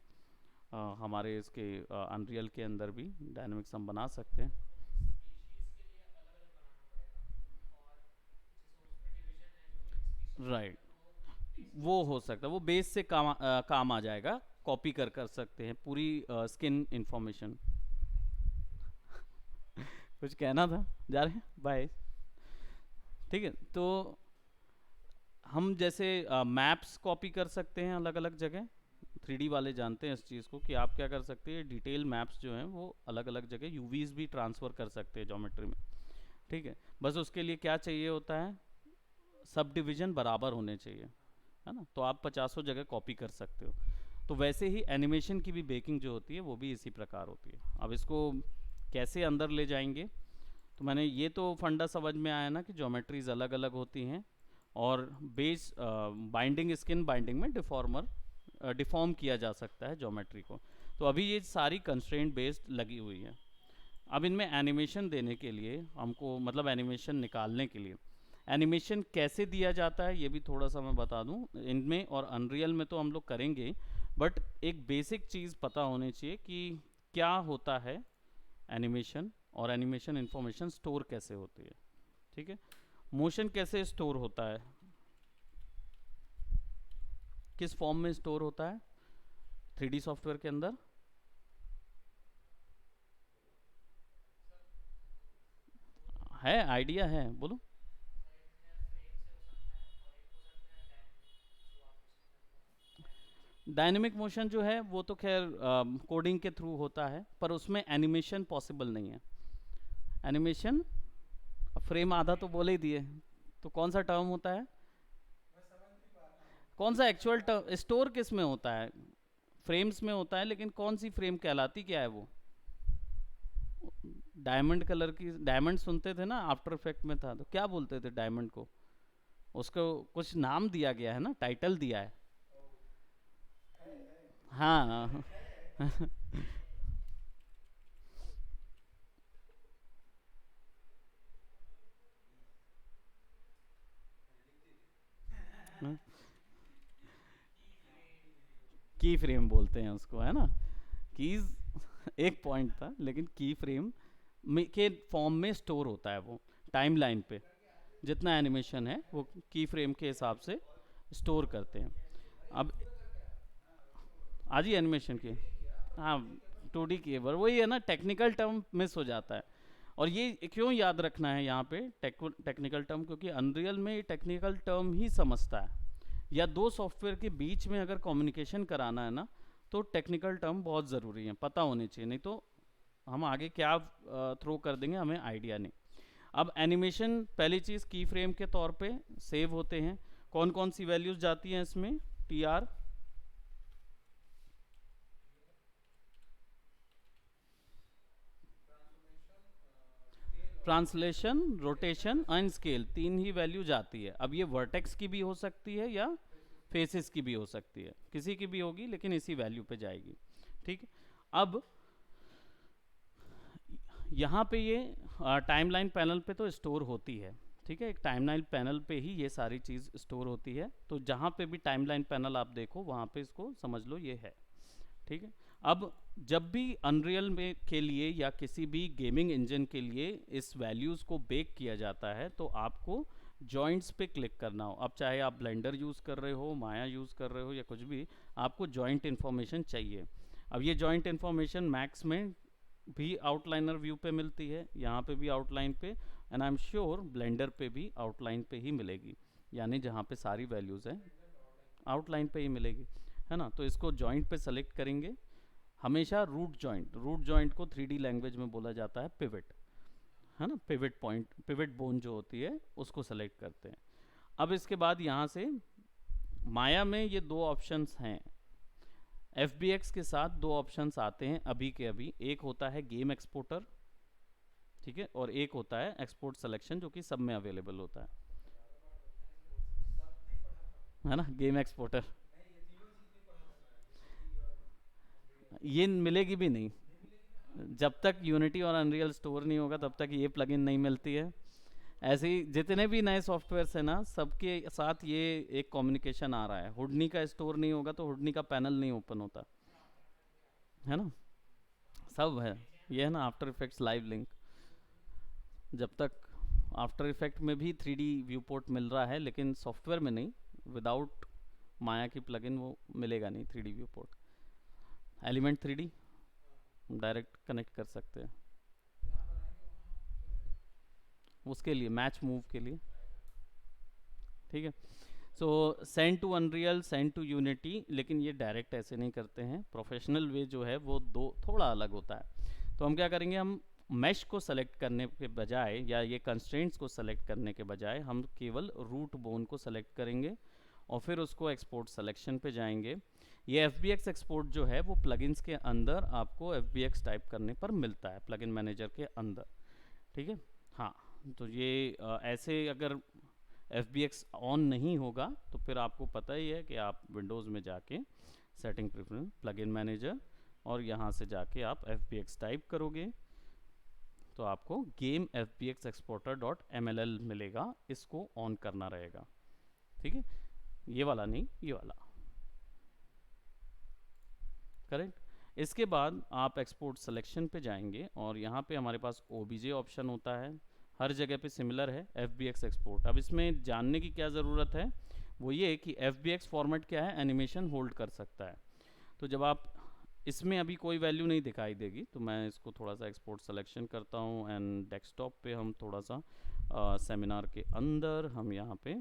हमारे इसके अनरियल के अंदर भी डायनेमिक्स हम बना सकते हैं। राइट, वो हो सकता है, वो बेस से काम आ जाएगा, कॉपी कर सकते हैं पूरी स्किन इंफॉर्मेशन। कुछ कहना था, जा रहे हैं बाय। ठीक है, तो हम जैसे मैप्स कॉपी कर सकते हैं अलग अलग जगह। 3D वाले जानते हैं इस चीज़ को कि आप क्या कर सकते हैं, डिटेल मैप्स जो हैं वो अलग अलग जगह यूवीज भी ट्रांसफ़र कर सकते हैं ज्योमेट्री में। ठीक है, बस उसके लिए क्या चाहिए होता है, सब डिवीजन बराबर होने चाहिए, है ना, तो आप 50 जगह कॉपी कर सकते हो। तो वैसे ही एनिमेशन की भी बेकिंग जो होती है वो भी इसी प्रकार होती है। अब इसको कैसे अंदर ले जाएंगे, तो मैंने ये तो फंडा समझ में आया ना कि ज्योमेट्रीज अलग अलग होती हैं, और बेस बाइंडिंग, स्किन बाइंडिंग में डिफॉर्म किया जा सकता है ज्योमेट्री को। तो अभी ये सारी कंस्ट्रेंट बेस्ड लगी हुई है। अब इनमें एनिमेशन देने के लिए हमको, मतलब एनिमेशन निकालने के लिए, एनिमेशन कैसे दिया जाता है ये भी थोड़ा सा मैं बता दूं। इनमें और अनरियल में तो हम लोग करेंगे, बट एक बेसिक चीज़ पता होनी चाहिए कि क्या होता है एनिमेशन, और एनिमेशन इंफॉर्मेशन स्टोर कैसे होती है। ठीक है, मोशन कैसे स्टोर होता है, किस फॉर्म में स्टोर होता है 3D सॉफ्टवेयर के अंदर। है आइडिया है, बोलो। डायनेमिक मोशन जो है वो तो खैर कोडिंग के थ्रू होता है, पर उसमें एनिमेशन पॉसिबल नहीं है। एनिमेशन, फ्रेम आधा तो बोले ही दिए, तो कौन सा टर्म होता है, कौन सा एक्चुअल टर्म स्टोर किस में होता है, फ्रेम्स में होता है, लेकिन कौन सी फ्रेम कहलाती क्या है वो। डायमंड कलर की, डायमंड सुनते थे ना, आफ्टर इफेक्ट में था, तो क्या बोलते थे डायमंड को, उसको कुछ नाम दिया गया है ना, टाइटल दिया है। हाँ। की फ्रेम बोलते हैं उसको, है ना, कीज। एक पॉइंट था, लेकिन की फ्रेम के फॉर्म में स्टोर होता है वो टाइमलाइन पे। जितना एनिमेशन है वो की फ्रेम के हिसाब से स्टोर करते हैं। अब आज ही एनिमेशन की, हाँ, 2D की है, पर वही है ना, टेक्निकल टर्म मिस हो जाता है। और ये क्यों याद रखना है यहाँ पे टेक्निकल टर्म, क्योंकि अनरियल में टेक्निकल टर्म ही समझता है, या दो सॉफ्टवेयर के बीच में अगर कम्युनिकेशन कराना है ना, तो टेक्निकल टर्म बहुत ज़रूरी है, पता होने चाहिए, नहीं तो हम आगे क्या थ्रो कर देंगे हमें आइडिया नहीं। अब एनिमेशन पहली चीज़ की फ्रेम के तौर पे सेव होते हैं। कौन कौन सी वैल्यूज जाती हैं इसमें, TR, translation, rotation and scale, तीन ही वैल्यू जाती है। अब ये वर्टेक्स की भी हो सकती है या फेसेस की भी हो सकती है, किसी की भी होगी, लेकिन इसी वैल्यू पे जाएगी। ठीक है, अब यहाँ पे ये टाइमलाइन पैनल पे तो स्टोर होती है। ठीक है, एक टाइमलाइन पैनल पे ही ये सारी चीज़ स्टोर होती है, तो जहाँ पे भी टाइमलाइन पैनल आप देखो वहाँ पे इसको समझ लो ये है। ठीक है, अब जब भी अनरियल में के लिए या किसी भी गेमिंग इंजन के लिए इस वैल्यूज़ को बेक किया जाता है, तो आपको जॉइंट्स पे क्लिक करना हो। अब चाहे आप ब्लेंडर यूज़ कर रहे हो, माया यूज़ कर रहे हो, या कुछ भी, आपको जॉइंट इन्फॉर्मेशन चाहिए। अब ये जॉइंट इन्फॉर्मेशन मैक्स में भी आउटलाइनर व्यू पे मिलती है, यहाँ पे भी आउटलाइन पे, and I am sure blender पे भी आउटलाइन पे ही मिलेगी, यानी जहाँ पे सारी वैल्यूज़ हैं आउटलाइन पे ही मिलेगी, है ना। तो इसको जॉइंट पे सेलेक्ट करेंगे, हमेशा रूट जॉइंट को 3D लैंग्वेज में बोला जाता है पिवट, है ना, पिवट पॉइंट, पिवट बोन जो होती है उसको सेलेक्ट करते हैं। अब इसके बाद यहाँ से माया में ये दो ऑप्शंस हैं, FBX के साथ दो ऑप्शंस आते हैं अभी के अभी, एक होता है गेम एक्सपोर्टर, ठीक है, और एक होता है एक्सपोर्ट सिलेक्शन, जो कि सब में अवेलेबल होता है ना, गेम एक्सपोर्टर। ये मिलेगी भी नहीं, जब तक यूनिटी और अनरियल स्टोर नहीं होगा तब तक ये प्लगइन नहीं मिलती है। ऐसे ही जितने भी नए सॉफ्टवेयर्स हैं ना, सबके साथ ये एक कम्युनिकेशन आ रहा है, हुडनी का स्टोर नहीं होगा तो हुडनी का पैनल नहीं ओपन होता। है ना, सब है। ये है ना आफ्टर इफेक्ट्स लाइव लिंक। जब तक आफ्टर इफेक्ट में भी 3D व्यू पोर्ट मिल रहा है, लेकिन सॉफ्टवेयर में नहीं, विदाउट माया की प्लगइन वो मिलेगा नहीं 3D view port. Element 3D direct connect कर सकते हैं, उसके लिए मैच मूव के लिए। ठीक है। So send to Unreal, send to Unity, लेकिन ये डायरेक्ट ऐसे नहीं करते हैं। प्रोफेशनल वे जो है वो दो थोड़ा अलग होता है। तो हम क्या करेंगे, हम मैश को सेलेक्ट करने के बजाय या ये कंस्ट्रेंट्स को सेलेक्ट करने के बजाय हम केवल रूट बोन को सेलेक्ट करेंगे और फिर उसको एक्सपोर्ट सिलेक्शन पे जाएंगे। ये एफ एक्सपोर्ट जो है वो प्लगइन्स के अंदर आपको एफ टाइप करने पर मिलता है, प्लगइन मैनेजर के अंदर। ठीक है। हाँ, तो ये ऐसे अगर एफ ऑन नहीं होगा तो फिर आपको पता ही है कि आप विंडोज़ में जाके सेटिंग प्रेफरेंस प्लगइन मैनेजर और यहाँ से जाके आप एफ टाइप करोगे तो आपको game F exporter dot mll मिलेगा। इसको ऑन करना रहेगा। ठीक है, ये वाला नहीं, ये वाला। करेक्ट। इसके बाद आप एक्सपोर्ट सिलेक्शन पे जाएंगे और यहाँ पे हमारे पास OBJ ऑप्शन होता है, हर जगह पे सिमिलर है एफ एक्सपोर्ट। अब इसमें जानने की क्या ज़रूरत है, वो ये कि एफ फॉर्मेट क्या है, एनिमेशन होल्ड कर सकता है। तो जब आप इसमें अभी कोई वैल्यू नहीं दिखाई देगी, तो मैं इसको थोड़ा सा एक्सपोर्ट सिलेक्शन करता हूँ एंड डेस्कटॉप पे हम थोड़ा सा सेमिनार के अंदर हम यहाँ पे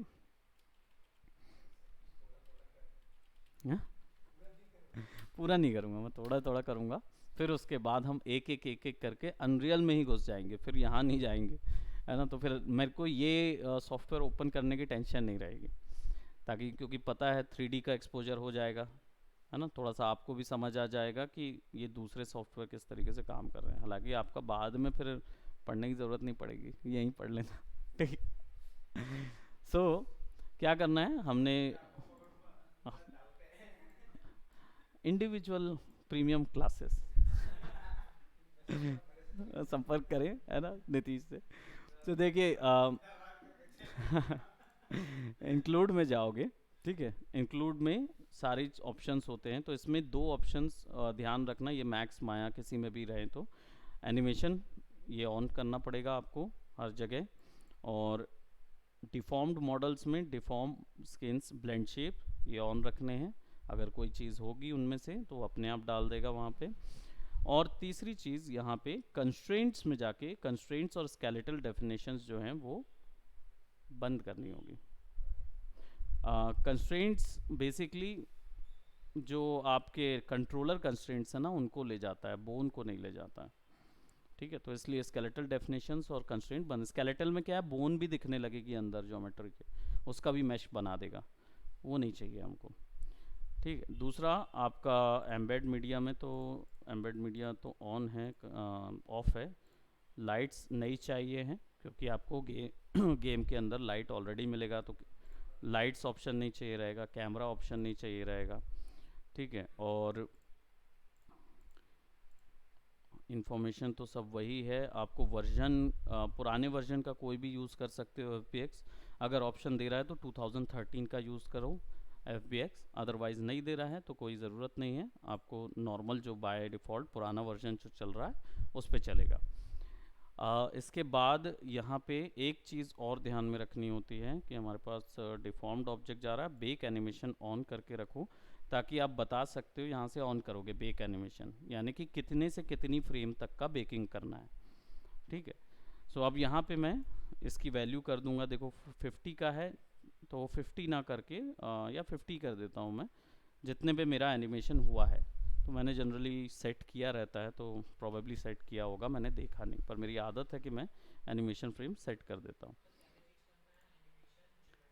पूरा नहीं करूँगा, मैं थोड़ा थोड़ा करूँगा। फिर उसके बाद हम एक एक एक एक करके अनरियल में ही घुस जाएंगे, फिर यहाँ नहीं जाएंगे, है ना। तो फिर मेरे को ये सॉफ्टवेयर ओपन करने की टेंशन नहीं रहेगी, ताकि क्योंकि पता है 3D का एक्सपोजर हो जाएगा, है ना। थोड़ा सा आपको भी समझ आ जाएगा कि ये दूसरे सॉफ्टवेयर किस तरीके से काम कर रहे हैं। हालांकि आपका बाद में फिर पढ़ने की ज़रूरत नहीं पड़ेगी, यहीं पढ़ लेना। ठीक। सो क्या करना है, हमने इंडिविजुअल प्रीमियम क्लासेस संपर्क करें, है ना, नीतीश से। तो देखिए इंक्लूड में जाओगे, ठीक है। इंक्लूड में सारे ऑप्शंस होते हैं, तो इसमें दो ऑप्शंस ध्यान रखना, ये मैक्स माया किसी में भी रहे तो एनिमेशन ये ऑन करना पड़ेगा आपको हर जगह। और डिफॉर्म्ड मॉडल्स में डिफॉर्म स्किन्स ब्लेंड शेप ये ऑन रखने हैं, अगर कोई चीज़ होगी उनमें से तो वो अपने आप डाल देगा वहाँ पे। और तीसरी चीज़ यहाँ पे कंस्ट्रेंट्स में जाके कंस्ट्रेंट्स और स्केलेटल डेफिनेशंस जो हैं वो बंद करनी होगी। कंस्ट्रेंट्स बेसिकली जो आपके कंट्रोलर कंस्ट्रेंट्स हैं ना उनको ले जाता है, बोन को नहीं ले जाता है। ठीक है, तो इसलिए स्केलेटल डेफिनेशंस और कंस्ट्रेंट बंद। स्केलेटल में क्या है, बोन भी दिखने लगेगी अंदर ज्योमेट्री के, उसका भी मैश बना देगा, वो नहीं चाहिए हमको। ठीक है। दूसरा आपका एम्बेड मीडिया में, तो एम्बेड मीडिया तो ऑन है, ऑफ है। लाइट्स नहीं चाहिए हैं क्योंकि आपको गेम के अंदर लाइट ऑलरेडी मिलेगा, तो लाइट्स ऑप्शन नहीं चाहिए रहेगा, कैमरा ऑप्शन नहीं चाहिए रहेगा। ठीक है। और इन्फॉर्मेशन तो सब वही है। आपको वर्जन पुराने वर्जन का कोई भी यूज़ कर सकते हो एफ अगर ऑप्शन दे रहा है तो 2013 का यूज़ करो एफ अदरवाइज़ नहीं दे रहा है तो कोई ज़रूरत नहीं है, आपको नॉर्मल जो बाय डिफ़ॉल्ट पुराना वर्जन जो चल रहा है उस पर चलेगा। इसके बाद यहाँ पे एक चीज़ और ध्यान में रखनी होती है कि हमारे पास डिफॉर्म्ड ऑब्जेक्ट जा रहा है, बेक एनिमेशन ऑन करके रखो, ताकि आप बता सकते हो यहाँ से ऑन करोगे बेक एनिमेशन, यानी कि कितने से कितनी फ्रेम तक का बेकिंग करना है। ठीक है। सो अब यहाँ पे मैं इसकी वैल्यू कर दूंगा, देखो 50 का है तो 50 ना करके या 50 कर देता हूँ मैं, जितने पे मेरा एनिमेशन हुआ है। तो मैंने जनरली सेट किया रहता है, तो प्रोबेबली सेट किया होगा, मैंने देखा नहीं, पर मेरी आदत है कि मैं एनिमेशन फ्रेम सेट कर देता हूँ।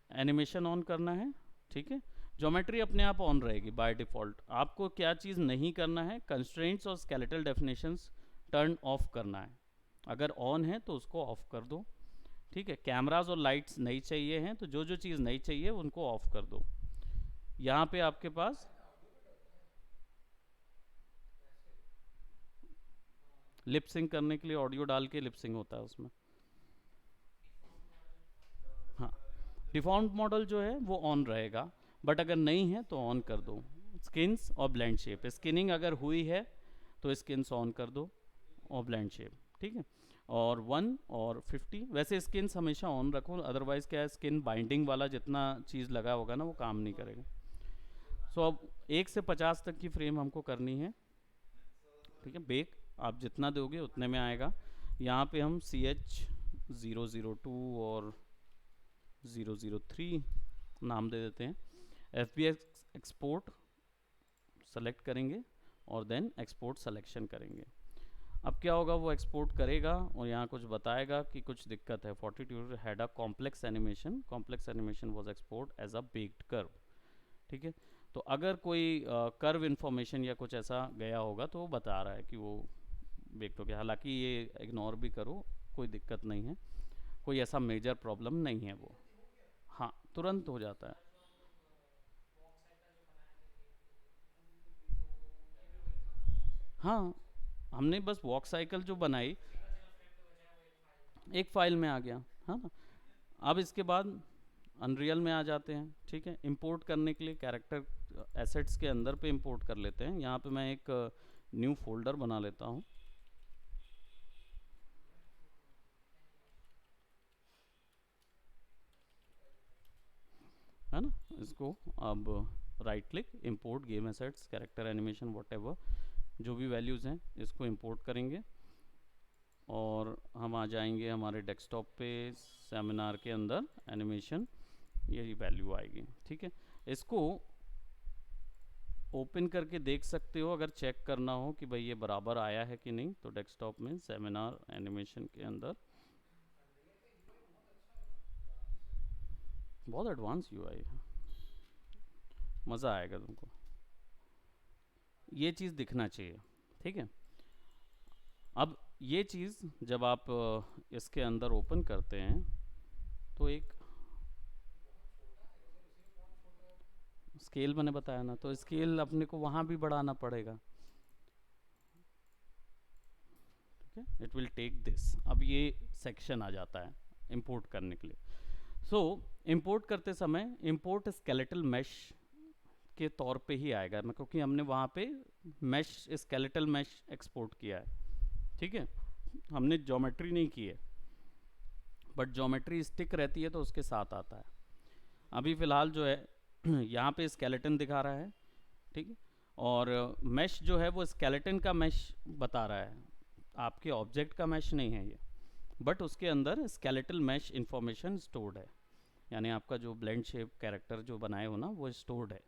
एनिमेशन ऑन करना है, ठीक है। ज्योमेट्री अपने आप ऑन रहेगी बाय डिफ़ॉल्ट। आपको क्या चीज़ नहीं करना है, कंस्ट्रेंट्स और स्केलेटल डेफिनेशंस टर्न ऑफ करना है। अगर ऑन है तो उसको ऑफ कर दो। ठीक है। कैमराज और लाइट्स नहीं चाहिए हैं, तो जो जो चीज़ नहीं चाहिए उनको ऑफ कर दो। यहाँ पे आपके पास लिप सिंक करने के लिए ऑडियो डाल के लिप सिंक होता है उसमें। हाँ, डिफॉल्ट मॉडल जो है वो ऑन रहेगा, बट अगर नहीं है तो ऑन कर दो। स्किन्स और ब्लेंड शेप, स्किनिंग अगर हुई है तो स्किन्स ऑन कर दो और ब्लेंड शेप, ठीक है। और 1 और 50, वैसे स्किन्स हमेशा ऑन रखो, अदरवाइज क्या है, स्किन बाइंडिंग वाला जितना चीज़ लगा होगा ना वो काम नहीं करेगा। सो अब 1 से 50 तक की फ्रेम हमको करनी है, ठीक है। बेक आप जितना दोगे उतने में आएगा। यहाँ पे हम CH002 और 003 नाम दे देते हैं। FBX एक्सपोर्ट सेलेक्ट करेंगे और देन एक्सपोर्ट सिलेक्शन करेंगे। अब क्या होगा, वो एक्सपोर्ट करेगा और यहाँ कुछ बताएगा कि कुछ दिक्कत है। 42 had a complex animation was export as a baked curve, ठीक है। तो अगर कोई कर्व इन्फॉर्मेशन या कुछ ऐसा गया होगा तो वो बता रहा है कि वो बेक्ड हो गया। हालांकि ये इग्नोर भी करो, कोई दिक्कत नहीं है, कोई ऐसा मेजर प्रॉब्लम नहीं है वो। हाँ, तुरंत हो जाता है। हाँ, हमने बस वॉक साइकिल जो बनाई एक फाइल में आ गया, हाँ ना। अब इसके बाद अनरियल में आ जाते हैं, ठीक है। इंपोर्ट करने के लिए कैरेक्टर एसेट्स के अंदर पे इंपोर्ट कर लेते हैं। यहाँ पे मैं एक न्यू फोल्डर बना लेता हूँ, है ना। इसको अब right click, import game assets, character animation, what जो भी वैल्यूज़ हैं इसको इंपोर्ट करेंगे और हम आ जाएंगे हमारे डेस्कटॉप पे, सेमिनार के अंदर एनिमेशन, यही वैल्यू आएगी, ठीक है। इसको ओपन करके देख सकते हो अगर चेक करना हो कि भाई ये बराबर आया है कि नहीं, तो डेस्कटॉप में सेमिनार एनिमेशन के अंदर बहुत एडवांस यूआई है, मज़ा आएगा तुमको। ये चीज़ दिखना चाहिए, ठीक है। अब ये चीज़ जब आप इसके अंदर ओपन करते हैं तो एक स्केल मैंने बताया ना, तो स्केल अपने को वहाँ भी बढ़ाना पड़ेगा, ठीक है। इट विल टेक दिस, अब ये सेक्शन आ जाता है इंपोर्ट करने के लिए। सो इंपोर्ट करते समय इंपोर्ट स्केलेटल मैश के तौर पे ही आएगा, मैं क्योंकि हमने वहाँ पे मैश, स्केलेटल मैश एक्सपोर्ट किया है, ठीक है। हमने ज्योमेट्री नहीं की है, बट ज्योमेट्री स्टिक रहती है तो उसके साथ आता है। अभी फ़िलहाल जो है यहाँ पे स्केलेटन दिखा रहा है, ठीक है। और मैश जो है वो स्केलेटन का मैश बता रहा है, आपके ऑब्जेक्ट का मैश नहीं है ये, बट उसके अंदर स्केलेटल मैश इंफॉर्मेशन स्टोर्ड है। यानी आपका जो ब्लेंड शेप कैरेक्टर जो बनाए हो ना वो स्टोर्ड है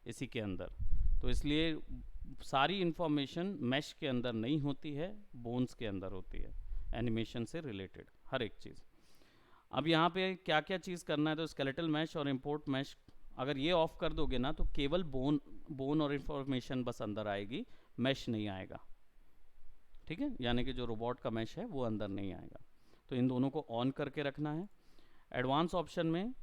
इसी के अंदर। तो इसलिए सारी इंफॉर्मेशन मैश के अंदर नहीं होती है, बोन्स के अंदर होती है, एनिमेशन से रिलेटेड हर एक चीज़। अब यहाँ पे क्या क्या चीज़ करना है, तो स्केलेटल मैश और इंपोर्ट मैश अगर ये ऑफ कर दोगे ना तो केवल बोन और इंफॉर्मेशन बस अंदर आएगी, मैश नहीं आएगा, ठीक है। यानी कि जो रोबोट का मैश है वो अंदर नहीं आएगा। तो इन दोनों को ऑन करके रखना है। एडवांस ऑप्शन में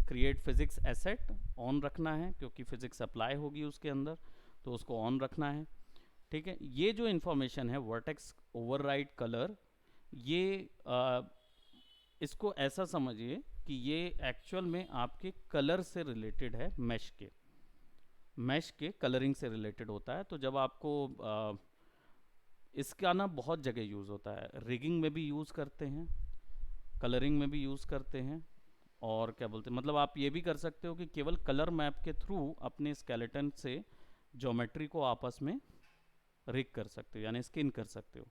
क्रिएट फिजिक्स एसेट ऑन रखना है क्योंकि फिजिक्स अप्लाई होगी उसके अंदर, तो उसको ऑन रखना है, ठीक है। ये जो इन्फॉर्मेशन है वर्टेक्स ओवरराइड कलर, ये इसको ऐसा समझिए कि ये एक्चुअल में आपके कलर से रिलेटेड है, मैश के कलरिंग से रिलेटेड होता है। तो जब आपको इसका ना बहुत जगह यूज़ होता है, रिगिंग में भी यूज़ करते हैं, कलरिंग में भी यूज़ करते हैं, और क्या बोलते हैं, मतलब आप ये भी कर सकते हो कि केवल कलर मैप के थ्रू अपने स्केलेटन से ज्योमेट्री को आपस में रिग कर सकते हो, यानी स्किन कर सकते हो,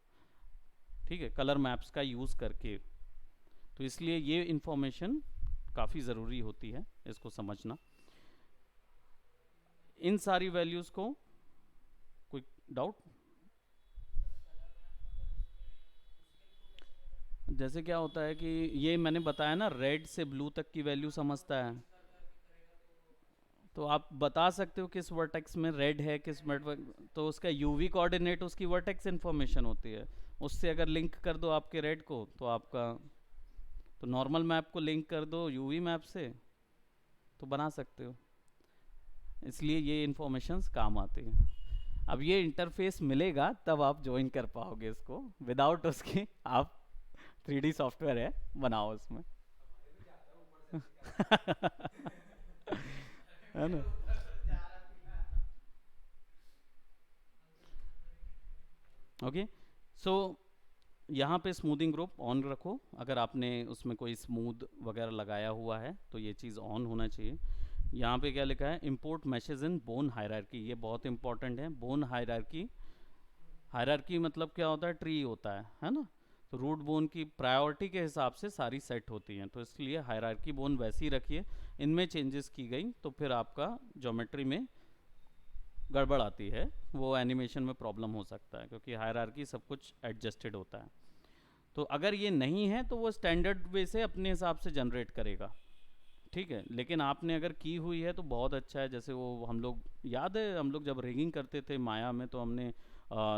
ठीक है, कलर मैप्स का यूज़ करके। तो इसलिए ये इन्फॉर्मेशन काफ़ी ज़रूरी होती है, इसको समझना। इन सारी वैल्यूज़ को, कोई डाउट? जैसे क्या होता है कि ये मैंने बताया ना, रेड से ब्लू तक की वैल्यू समझता है, तो आप बता सकते हो किस वर्टेक्स में रेड है, किस तो उसका यूवी कोऑर्डिनेट उसकी वर्टेक्स इन्फॉर्मेशन होती है, उससे अगर लिंक कर दो आपके रेड को तो आपका, तो नॉर्मल मैप को लिंक कर दो यूवी मैप से तो बना सकते हो। इसलिए ये इन्फॉर्मेशंस काम आती हैं। अब ये इंटरफेस मिलेगा तब आप ज्वाइन कर पाओगे इसको, विदाउट उसके आप 3D सॉफ्टवेयर है, बनाओ उसमें है ना। ओके। सो यहाँ पे स्मूथिंग ग्रुप ऑन रखो, अगर आपने उसमें कोई स्मूथ वगैरह लगाया हुआ है तो ये चीज़ ऑन होना चाहिए। यहाँ पे क्या लिखा है, import message in bone hierarchy, ये बहुत इंपॉर्टेंट है। बोन हायरार्की, हायरार्की मतलब क्या होता है, ट्री होता है ना। तो रूट बोन की प्रायोरिटी के हिसाब से सारी सेट होती हैं, तो इसलिए हायरार्की बोन वैसी रखिए। इनमें चेंजेस की गई तो फिर आपका ज्योमेट्री में गड़बड़ आती है, वो एनिमेशन में प्रॉब्लम हो सकता है, क्योंकि हायरार्की सब कुछ एडजस्टेड होता है। तो अगर ये नहीं है तो वो स्टैंडर्ड वे से अपने हिसाब से जनरेट करेगा, ठीक है। लेकिन आपने अगर की हुई है तो बहुत अच्छा है। जैसे वो हम लोग, याद है हम लोग जब रिगिंग करते थे माया में, तो हमने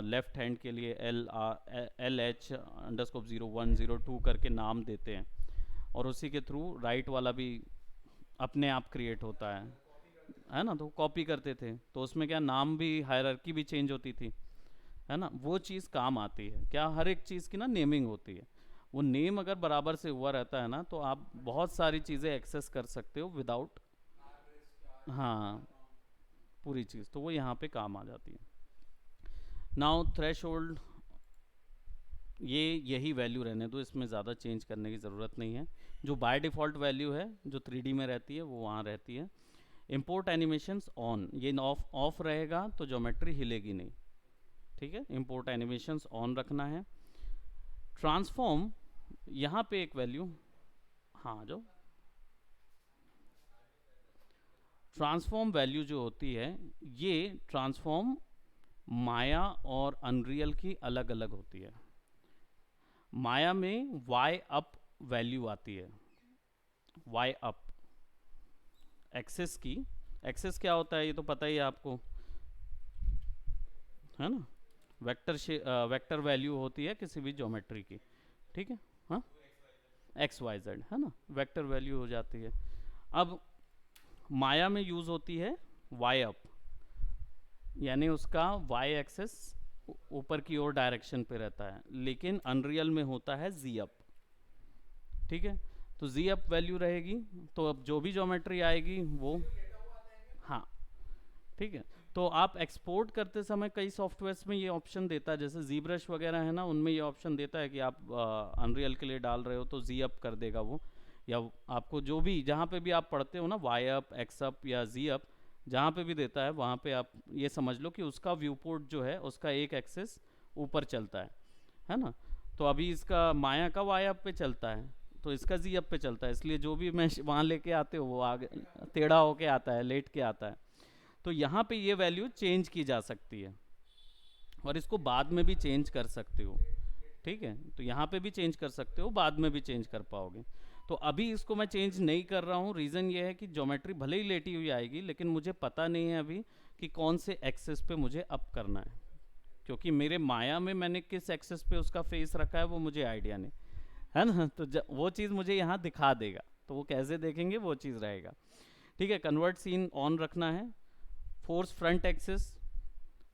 लेफ्ट हैंड के लिए LH_0102 करके नाम देते हैं, और उसी के थ्रू राइट वाला भी अपने आप क्रिएट होता है ना। तो कॉपी करते थे, तो उसमें क्या नाम भी, हायरार्की भी चेंज होती थी, है ना। वो चीज़ काम आती है क्या, हर एक चीज़ की ना नेमिंग होती है। वो नेम अगर बराबर से हुआ रहता है ना, तो आप बहुत सारी चीज़ें एक्सेस कर सकते हो विदाउट, हाँ, पूरी चीज़, तो वो यहाँ पे काम आ जाती है। नाउ थ्रेशोल्ड, ये यही वैल्यू रहने दो, इसमें ज़्यादा चेंज करने की ज़रूरत नहीं है। जो बाय डिफ़ॉल्ट वैल्यू है जो 3D में रहती है वो वहाँ रहती है। इम्पोर्ट एनिमेशंस ऑन, ये ऑफ ऑफ रहेगा तो ज्योमेट्री हिलेगी नहीं, ठीक है। इम्पोर्ट एनिमेशंस ऑन रखना है। ट्रांसफॉर्म, यहाँ पे एक वैल्यू, हाँ, जो ट्रांसफॉर्म वैल्यू जो होती है, ये ट्रांसफॉर्म माया और अनरियल की अलग अलग होती है। माया में वाई अप वैल्यू आती है, वाई अप एक्सेस की। एक्सेस क्या होता है ये तो पता ही है आपको, है ना। वेक्टर वैल्यू होती है किसी भी ज्योमेट्री की, ठीक है। हाँ, एक्स वाई जेड, है ना, वेक्टर वैल्यू हो जाती है। अब माया में यूज होती है वाई अप, यानी उसका वाई एक्सेस ऊपर की ओर डायरेक्शन पे रहता है, लेकिन अनरियल में होता है जी अप, ठीक है। तो जी अप वैल्यू रहेगी, तो अब जो भी ज्योमेट्री आएगी वो, हाँ, ठीक है। तो आप एक्सपोर्ट करते समय कई सॉफ्टवेयर्स में ये ऑप्शन देता है, जैसे जी ब्रश वगैरह है ना, उनमें ये ऑप्शन देता है कि आप अनरियल के लिए डाल रहे हो तो जी अप कर देगा वो। या आपको जो भी, जहाँ पे भी आप पढ़ते हो ना, वाई अप, एक्स अप या जी अप, जहाँ पे भी देता है वहाँ पे आप ये समझ लो कि उसका व्यू पोर्ट जो है उसका एक एक्सेस ऊपर चलता है ना। तो अभी इसका माया का वाई अप पे चलता है, तो इसका जी अप पे चलता है, इसलिए जो भी मैं वहाँ लेके आते हो वो आगे टेढ़ा होके आता है, लेट के आता है। तो यहाँ पे ये वैल्यू चेंज की जा सकती है, और इसको बाद में भी चेंज कर सकते हो, ठीक है। तो यहाँ पे भी चेंज कर सकते हो, बाद में भी चेंज कर पाओगे। तो अभी इसको मैं चेंज नहीं कर रहा हूँ, रीज़न ये है कि ज्योमेट्री भले ही लेटी हुई आएगी, लेकिन मुझे पता नहीं है अभी कि कौन से एक्सेस पे मुझे अप करना है, क्योंकि मेरे माया में मैंने किस एक्सेस पे उसका फेस रखा है वो मुझे आइडिया नहीं है ना। तो वो चीज़ मुझे यहाँ दिखा देगा, तो वो कैसे देखेंगे वो चीज़ रहेगा, ठीक है। कन्वर्ट सीन ऑन रखना है। फोर्स फ्रंट एक्सिस,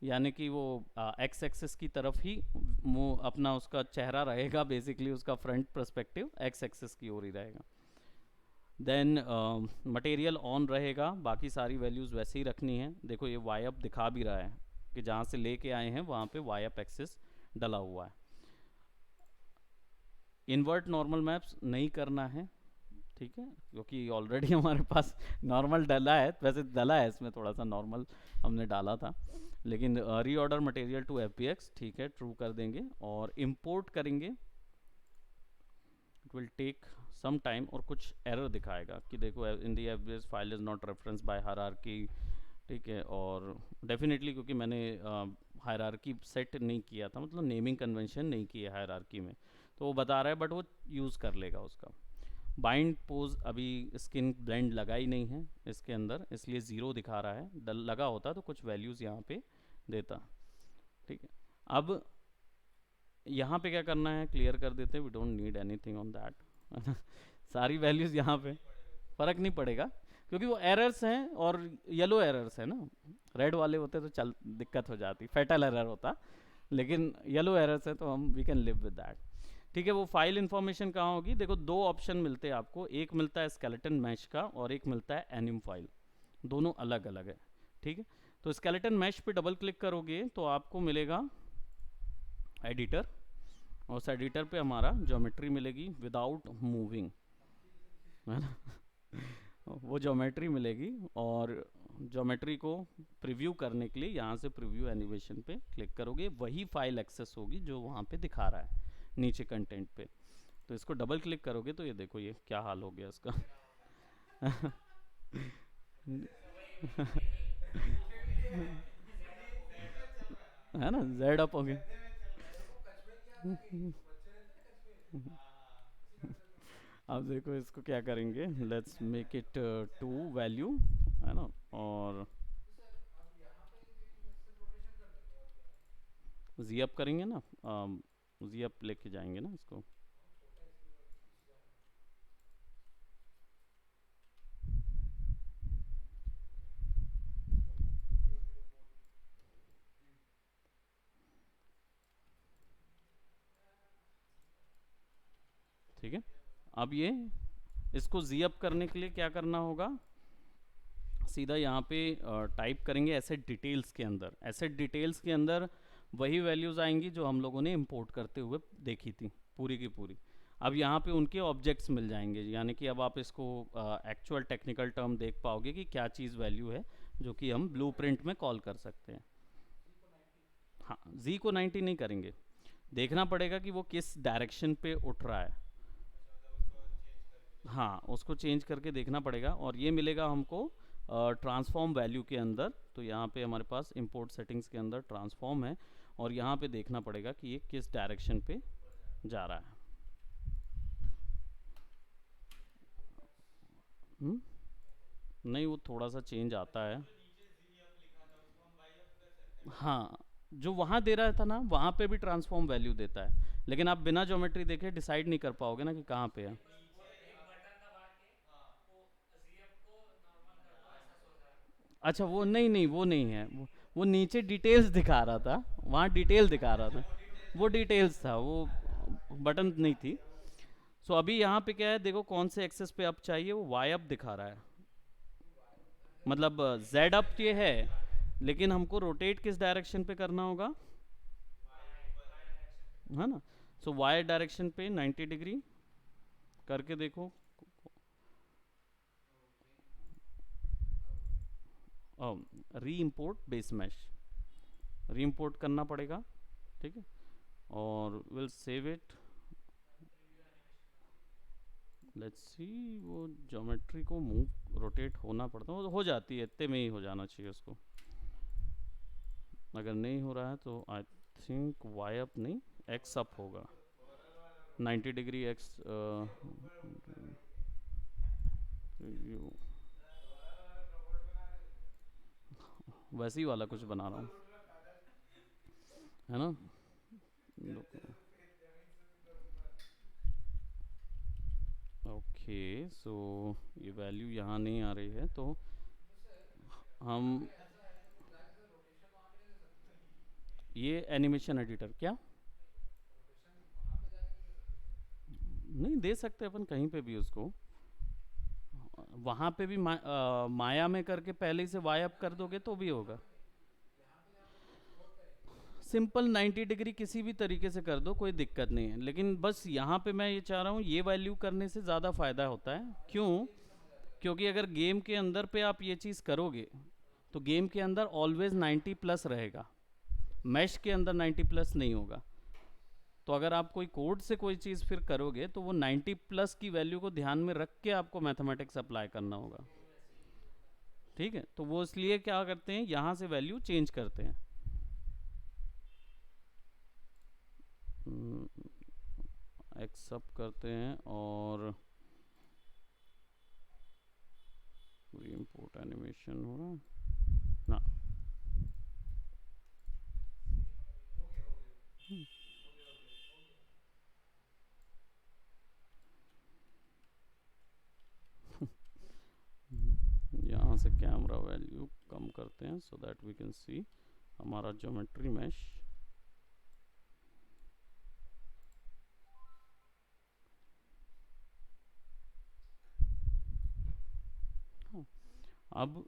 यानी कि वो एक्स एक्सिस की तरफ ही मुंह अपना, उसका चेहरा रहेगा, बेसिकली उसका फ्रंट पर्सपेक्टिव एक्स एक्सिस की ओर ही रहेगा। देन मटेरियल ऑन रहेगा, बाकी सारी वैल्यूज़ वैसे ही रखनी है। देखो ये वाई अप दिखा भी रहा है कि जहाँ से लेके आए हैं वहाँ पे वाई अप एक्सिस डला हुआ है। इन्वर्ट नॉर्मल मैप्स नहीं करना है, ठीक है, क्योंकि ऑलरेडी हमारे पास नॉर्मल डला है, वैसे डला है इसमें थोड़ा सा नॉर्मल हमने डाला था, लेकिन रीऑर्डर मटेरियल टू एफबीएक्स, ठीक है, ट्रू कर देंगे और इंपोर्ट करेंगे। It will take some time, और कुछ एरर दिखाएगा कि देखो in the FBX file is not reference by hierarchy, ठीक है। और डेफिनेटली क्योंकि मैंने हायरार्की सेट नहीं किया था, मतलब नेमिंग कन्वेंशन नहीं की है हायरार्की में, तो वो बता रहा है, बट वो यूज़ कर लेगा उसका। बाइंड पोज, अभी स्किन ब्लेंड लगा ही नहीं है इसके अंदर, इसलिए ज़ीरो दिखा रहा है, डल लगा होता तो कुछ वैल्यूज़ यहाँ पे देता, ठीक है। अब यहाँ पे क्या करना है, क्लियर कर देते हैं, we don't need anything on that. सारी वैल्यूज़ यहाँ पे, फ़र्क नहीं पड़ेगा, क्योंकि वो एरर्स हैं और येलो एरर्स है ना, रेड वाले होते तो चल दिक्कत हो जाती, फैटल एरर होता, लेकिन येलो एरर्स है तो हम we can live with that, ठीक है। वो फाइल इन्फॉर्मेशन कहाँ होगी, देखो दो ऑप्शन मिलते हैं आपको, एक मिलता है स्केलेटन मैश का और एक मिलता है एनिम फाइल, दोनों अलग अलग है, ठीक है। तो स्केलेटन मैश पे डबल क्लिक करोगे तो आपको मिलेगा एडिटर, और उस एडिटर पे हमारा ज्योमेट्री मिलेगी विदाउट मूविंग, है ना। वो ज्योमेट्री मिलेगी, और ज्योमेट्री को प्रीव्यू करने के लिए यहाँ से प्रीव्यू एनिमेशन पे क्लिक करोगे, वही फाइल एक्सेस होगी जो वहाँ पे दिखा रहा है नीचे कंटेंट पे। तो इसको डबल क्लिक करोगे तो ये देखो ये क्या हाल हो गया इसका। है ना, जेड अप हो गया। अब देखो इसको क्या करेंगे, let's make it to value, है ना, और जी अप करेंगे ना, जी अप लेके जाएंगे ना इसको। ठीक है, अब ये इसको जी अप करने के लिए क्या करना होगा, सीधा यहाँ पे टाइप करेंगे एसेट डिटेल्स के अंदर। एसेट डिटेल्स के अंदर वही वैल्यूज़ आएंगी जो हम लोगों ने इंपोर्ट करते हुए देखी थी पूरी की पूरी। अब यहाँ पे उनके ऑब्जेक्ट्स मिल जाएंगे, यानी कि अब आप इसको एक्चुअल टेक्निकल टर्म देख पाओगे कि क्या चीज़ वैल्यू है जो कि हम ब्लूप्रिंट में कॉल कर सकते हैं। हाँ, जी को 90 नहीं करेंगे, देखना पड़ेगा कि वो किस डायरेक्शन पे उठ रहा है। हाँ, उसको चेंज करके देखना पड़ेगा, और ये मिलेगा हमको ट्रांसफॉर्म वैल्यू के अंदर। तो यहाँ पे हमारे पास इंपोर्ट सेटिंग्स के अंदर ट्रांसफॉर्म है, और यहाँ पे देखना पड़ेगा कि ये किस डायरेक्शन पे जा रहा है। हुँ? नहीं, वो थोड़ा सा चेंज आता है। हाँ, जो वहाँ दे रहा था ना, वहाँ पे भी ट्रांसफॉर्म वैल्यू देता है, लेकिन आप बिना ज्योमेट्री देखे डिसाइड नहीं कर पाओगे ना कि कहाँ पे है। अच्छा, वो नहीं नहीं, वो नहीं है, वो नीचे डिटेल्स दिखा रहा था, वहाँ डिटेल दिखा रहा था, वो डिटेल्स था, वो बटन नहीं थी। सो अभी यहाँ पे क्या है, देखो कौन से एक्सेस पे अप चाहिए, वो वाई अप दिखा रहा है, मतलब जेड अप ये है, लेकिन हमको रोटेट किस डायरेक्शन पे करना होगा, है ना। सो वाई डायरेक्शन पे 90 डिग्री करके देखो, re import base mash, re import करना पड़ेगा। ठीक है, और will save it. Let's see, वो ज्योमेट्री को मूव रोटेट होना पड़ता है, वो हो जाती है, इतने में ही हो जाना चाहिए उसको। अगर नहीं हो रहा है तो आई थिंक वाई अप नहीं, एक्स अप होगा, 90 डिग्री एक्स वैसे ही वाला कुछ बना रहा हूँ, है ना। ओके, सो ये वैल्यू यहाँ नहीं आ रही है, तो हम ये एनिमेशन एडिटर क्या नहीं दे सकते अपन कहीं पे भी उसको, वहाँ पे भी माया में करके पहले से वाई अप कर दोगे तो भी होगा। सिंपल 90 डिग्री किसी भी तरीके से कर दो, कोई दिक्कत नहीं है, लेकिन बस यहाँ पे मैं ये चाह रहा हूँ, ये वैल्यू करने से ज़्यादा फ़ायदा होता है। क्यों? क्योंकि अगर गेम के अंदर पे आप ये चीज़ करोगे तो गेम के अंदर ऑलवेज 90 प्लस रहेगा, मैश के अंदर 90 प्लस नहीं होगा। तो अगर आप कोई कोड से कोई चीज़ फिर करोगे तो वो 90 प्लस की वैल्यू को ध्यान में रख के आपको मैथमेटिक्स अप्लाई करना होगा। ठीक है, तो वो इसलिए क्या करते हैं, यहाँ से वैल्यू चेंज करते हैं। एक्सेप्ट करते हैं, और इंपोर्ट एनिमेशन हो रहा है ना। यहाँ से कैमरा वैल्यू कम करते हैं so that we can see हमारा ज्योमेट्री मैश। हाँ, अब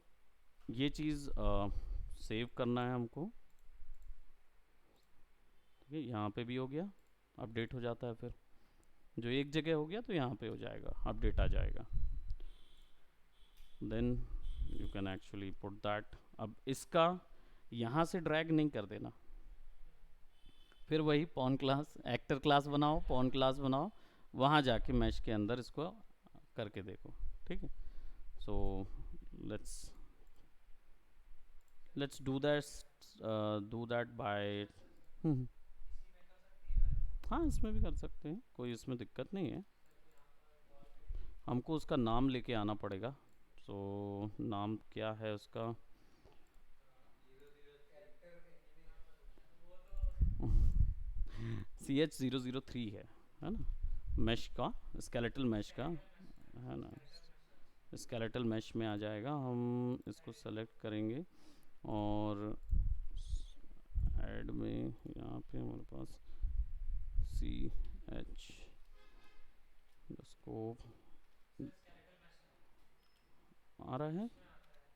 ये चीज़ सेव करना है हमको। ठीक ठीक है, यहाँ पे भी हो गया, अपडेट हो जाता है। फिर जो एक जगह हो गया तो यहाँ पे हो जाएगा, अपडेट आ जाएगा। Then you can actually put that. अब इसका यहाँ से ड्रैग नहीं कर देना, फिर वही पॉन क्लास, एक्टर क्लास बनाओ, पॉन क्लास बनाओ, वहाँ जाके मैश के अंदर इसको करके देखो। ठीक है, so let's do that bye. हाँ, इसमें भी कर सकते हैं, कोई इसमें दिक्कत नहीं है। हमको उसका नाम लेके आना पड़ेगा। सो नाम क्या है उसका? CH003 है ना, मैश का, स्केलेटल मैश का, है ना। स्केलेटल मैश में आ जाएगा, हम इसको सेलेक्ट करेंगे और ऐड में यहाँ पे हमारे पास CH स्कोप आ रहा है,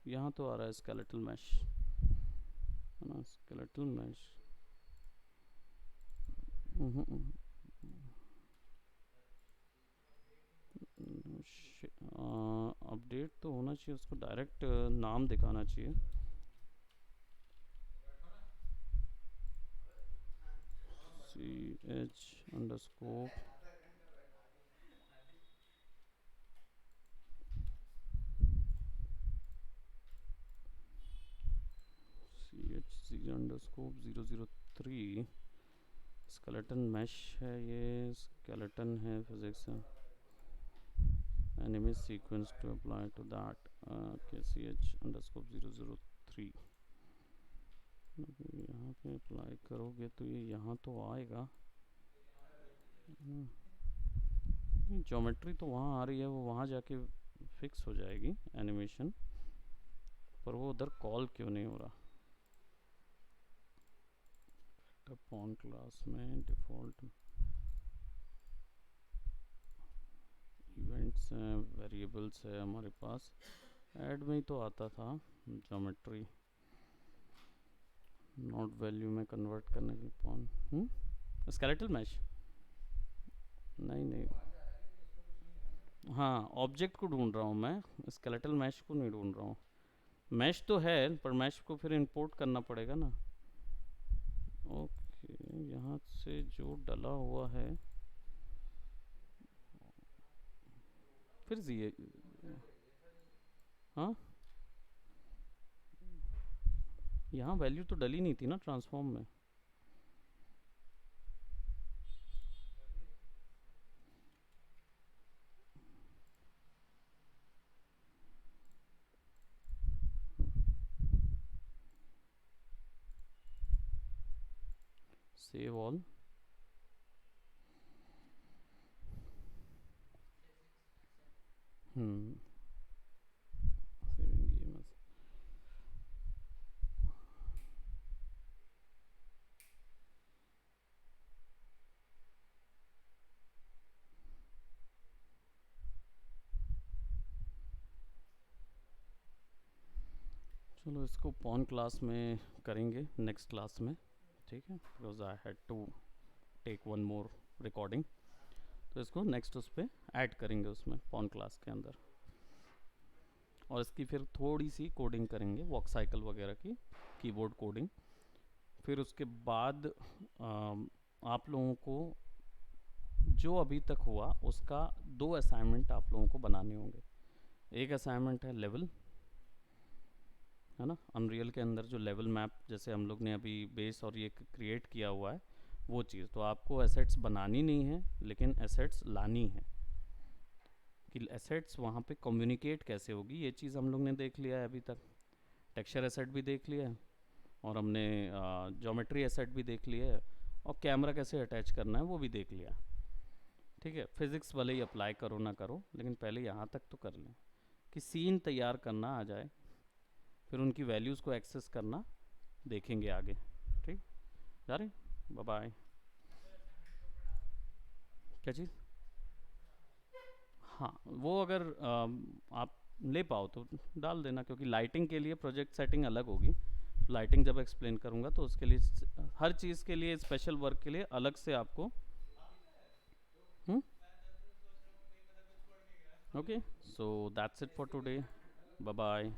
यहाँ तो आ रहा है स्केलेटल मैश, है ना, स्केलेटल मैश। अपडेट तो होना चाहिए, उसको डायरेक्ट नाम दिखाना चाहिए। CH underscore CH003 skeleton mash है, ये स्केलेटन है physics anim sequence to apply to that. CH_003 यहाँ पे अप्लाई करोगे तो ये यहाँ तो आएगा। ज्योमेट्री तो वहाँ आ रही है, वो वहाँ जाके फिक्स हो जाएगी एनिमेशन, पर वो उधर कॉल क्यों नहीं हो रहा? पॉन क्लास में डिफ़ॉल्ट इवेंट्स हैं, वेरिएबल्स है हमारे पास, ऐड में ही तो आता था ज्योमेट्री, नॉट वैल्यू में कन्वर्ट करने के लिए पॉन स्केलेटल मैश नहीं। हाँ, ऑब्जेक्ट को ढूंढ रहा हूँ मैं, स्केलेटल मैश को नहीं ढूंढ रहा हूँ। मैश तो है, पर मैश को फिर इंपोर्ट करना पड़ेगा ना। ओके, यहाँ से जो डला हुआ है फिर से ये, हाँ, यहाँ वैल्यू तो डली नहीं थी ना ट्रांसफॉर्म में। Save all, saving game. चलो इसको पॉन क्लास में करेंगे नेक्स्ट क्लास में, ठीक है, because I had to take one more recording, तो इसको नेक्स्ट उस पर ऐड करेंगे उसमें पॉन क्लास के अंदर, और इसकी फिर थोड़ी सी कोडिंग करेंगे, वॉक साइकिल वगैरह की, कीबोर्ड कोडिंग। फिर उसके बाद आप लोगों को जो अभी तक हुआ उसका 2 असाइनमेंट आप लोगों को बनाने होंगे। एक असाइनमेंट है लेवल, है ना, अनरियल के अंदर जो लेवल मैप जैसे हम लोग ने अभी बेस और ये क्रिएट किया हुआ है, वो चीज़ तो आपको एसेट्स बनानी नहीं है, लेकिन एसेट्स लानी है, कि एसेट्स वहाँ पे कम्युनिकेट कैसे होगी, ये चीज़ हम लोग ने देख लिया है अभी तक। टेक्सचर एसेट भी देख लिया है, और हमने ज्योमेट्री एसेट भी देख लिया है, और कैमरा कैसे अटैच करना है वो भी देख लिया। ठीक है, फिज़िक्स भले ही अप्लाई करो ना करो, लेकिन पहले यहाँ तक तो कर लें कि सीन तैयार करना आ जाए, फिर उनकी वैल्यूज़ को एक्सेस करना देखेंगे आगे। ठीक, जा रहे, बाय बाय। क्या चीज़? हाँ, वो अगर आप ले पाओ तो डाल देना, क्योंकि लाइटिंग के लिए प्रोजेक्ट सेटिंग अलग होगी, लाइटिंग जब एक्सप्लेन करूँगा तो उसके लिए हर चीज़ के लिए स्पेशल वर्क के लिए अलग से आपको okay. So that's it for today. Bye bye.